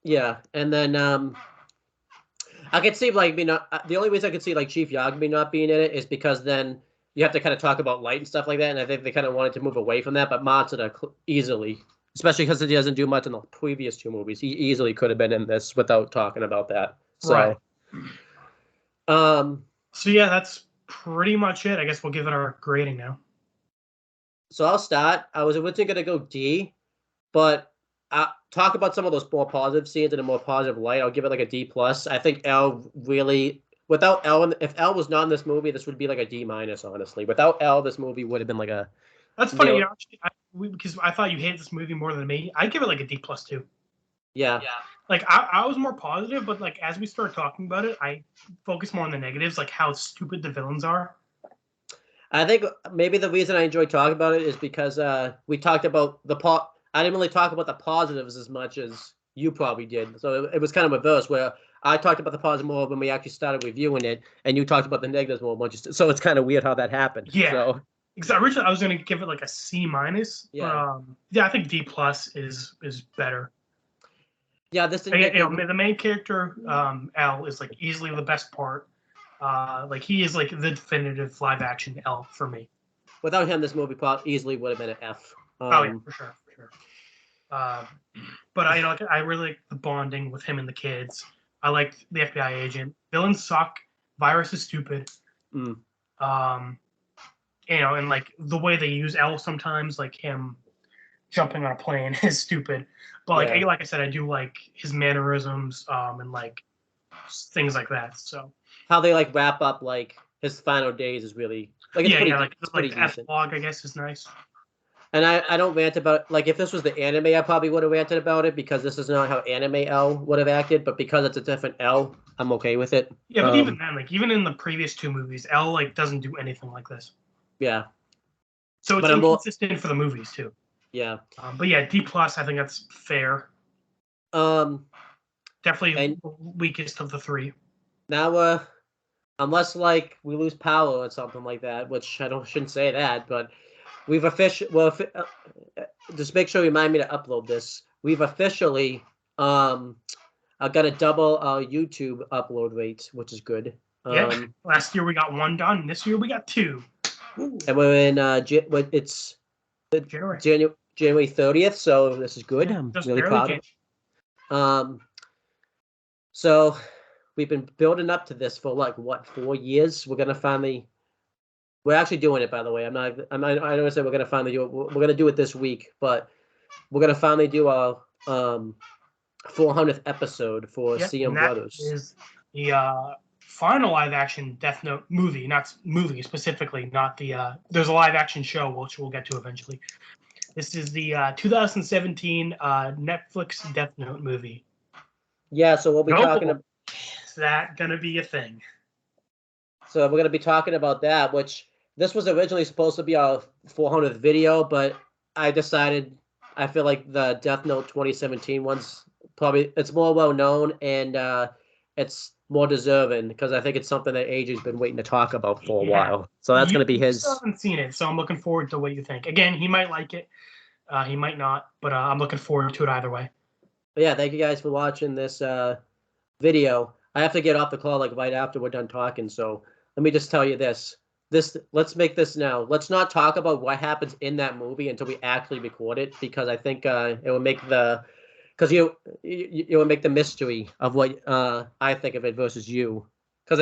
Yeah, and then I could see like the only reason I could see like Chief Yagami not being in it is because then you have to kind of talk about light and stuff like that, and I think they kind of wanted to move away from that. But Matsuda easily, especially because he doesn't do much in the previous two movies, he easily could have been in this without talking about that. So, right. So yeah, that's pretty much it. I guess we'll give it our grading now. So I'll start. I was originally going to go D, but talk about some of those more positive scenes in a more positive light. I'll give it like a D+. I think L really... Without L, if L was not in this movie, this would be like a D-, honestly. Without L, this movie would have been like a... That's funny, because I thought you hated this movie more than me. I'd give it like a D+ too. Yeah. Like, I was more positive, but like as we started talking about it, I focused more on the negatives, like how stupid the villains are. I think maybe the reason I enjoy talking about it is because we talked about I didn't really talk about the positives as much as you probably did. So it was kind of reverse, where I talked about the positive more when we actually started reviewing it, and you talked about the negatives more. So it's kind of weird how that happened. Yeah. So, because originally I was going to give it like a C-. Yeah. Yeah, I think D+ is better. Yeah, the main character, L, is like easily the best part. Like he is like the definitive live action L for me. Without him, this movie probably easily would have been an F. Oh yeah, for sure. But I really like the bonding with him and the kids. I like the FBI agent. Villains suck. Virus is stupid. Mm. And like the way they use L sometimes, like him jumping on a plane is stupid. But like I said, I do like his mannerisms and like things like that. So how they like wrap up like his final days is really like it's pretty the decent. epilogue, I guess, is nice. And I don't rant about like if this was the anime, I probably would have ranted about it because this is not how anime L would have acted. But because it's a different L, I'm okay with it. Yeah, but even then, like even in the previous two movies, L like doesn't do anything like this. Yeah. So it's inconsistent for the movies too. Yeah. But yeah, D+, I think that's fair. Definitely the weakest of the three. Now, unless like we lose power or something like that, which shouldn't say that, but we've just make sure you remind me to upload this. We've officially got a double YouTube upload rate, which is good. Yeah. Last year we got 1 done. This year we got 2. Ooh. And we're in it's January 30th, so this is good. Yeah, I'm really proud of it. So we've been building up to this for like 4 years. We're actually doing it, by the way. I don't say we're gonna finally do it. We're gonna do it this week, but we're gonna finally do our 400th episode for CM Brothers. That is the final live action Death Note movie, not movie specifically, not the. There's a live action show which we'll get to eventually. This is the 2017 Netflix Death Note movie. Yeah, so we'll be talking about. Is that gonna be a thing? So we're gonna be talking about that, which this was originally supposed to be our 400th video, but I decided I feel like the Death Note 2017 one's it's more well known and it's more deserving because I think it's something that AJ's been waiting to talk about for a while. So that's gonna be his. I haven't seen it, so I'm looking forward to what you think. Again, he might like it, he might not, but I'm looking forward to it either way. But yeah, thank you guys for watching this video. I have to get off the call like right after we're done talking, so let me just tell you this. Let's make this now. Let's not talk about what happens in that movie until we actually record it, because I think it will make it will make the mystery of what I think of it versus you, because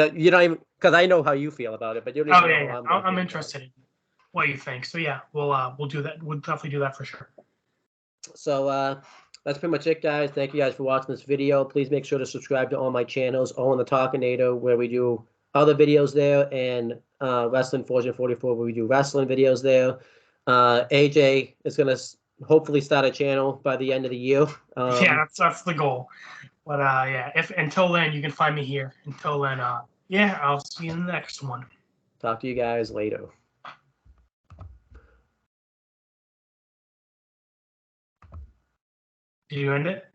I know how you feel about it, but you don't even know how I'm interested in what you think. So yeah, we'll do that. We'll definitely do that for sure. So that's pretty much it, guys. Thank you guys for watching this video. Please make sure to subscribe to all my channels, all in the Talkinator, where we do other videos there, and Wrestling Fortune 44, where we do wrestling videos there. AJ is going to hopefully start a channel by the end of the year. Yeah, that's the goal. But yeah, until then, you can find me here. Until then, Yeah, I'll see you in the next one. Talk to you guys later. Did you end it?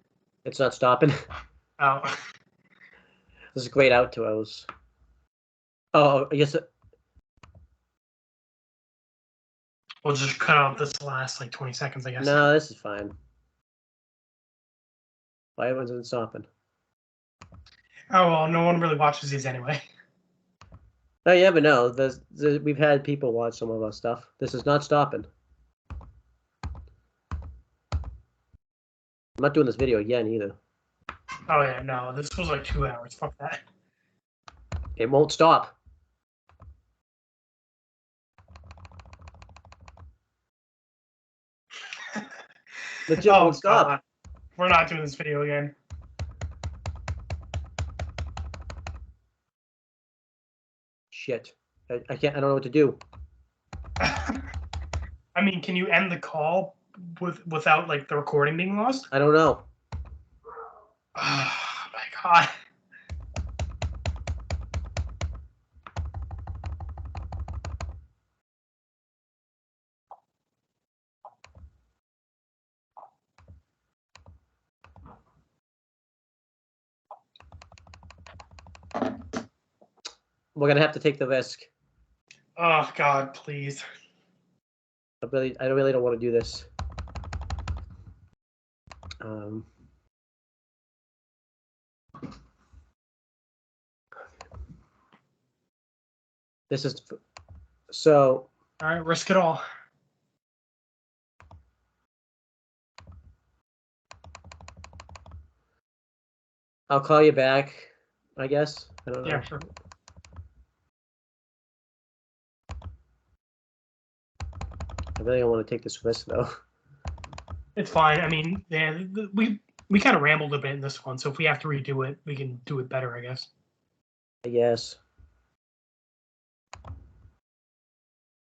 It's not stopping. Oh. This is great outros. Oh, I guess. We'll just cut out this last like 20 seconds, I guess. No, this is fine. Why wasn't it stopping? Oh well, no one really watches these anyway. Oh, yeah, but no. We've had people watch some of our stuff. This is not stopping. I'm not doing this video again either. Oh yeah, no, this was like 2 hours. Fuck that. It won't stop. Legit won't stop. God. We're not doing this video again. Shit. I can't. I don't know what to do. I mean, can you end the call without like the recording being lost? I don't know. Oh my god. We're gonna have to take the risk. Oh god, please. I really don't want to do this. This is so. All right, risk it all. I'll call you back, I guess. I don't know. Yeah, sure. I really don't want to take this risk though. It's fine. I mean, yeah, we kind of rambled a bit in this one, so if we have to redo it, we can do it better, I guess. I guess.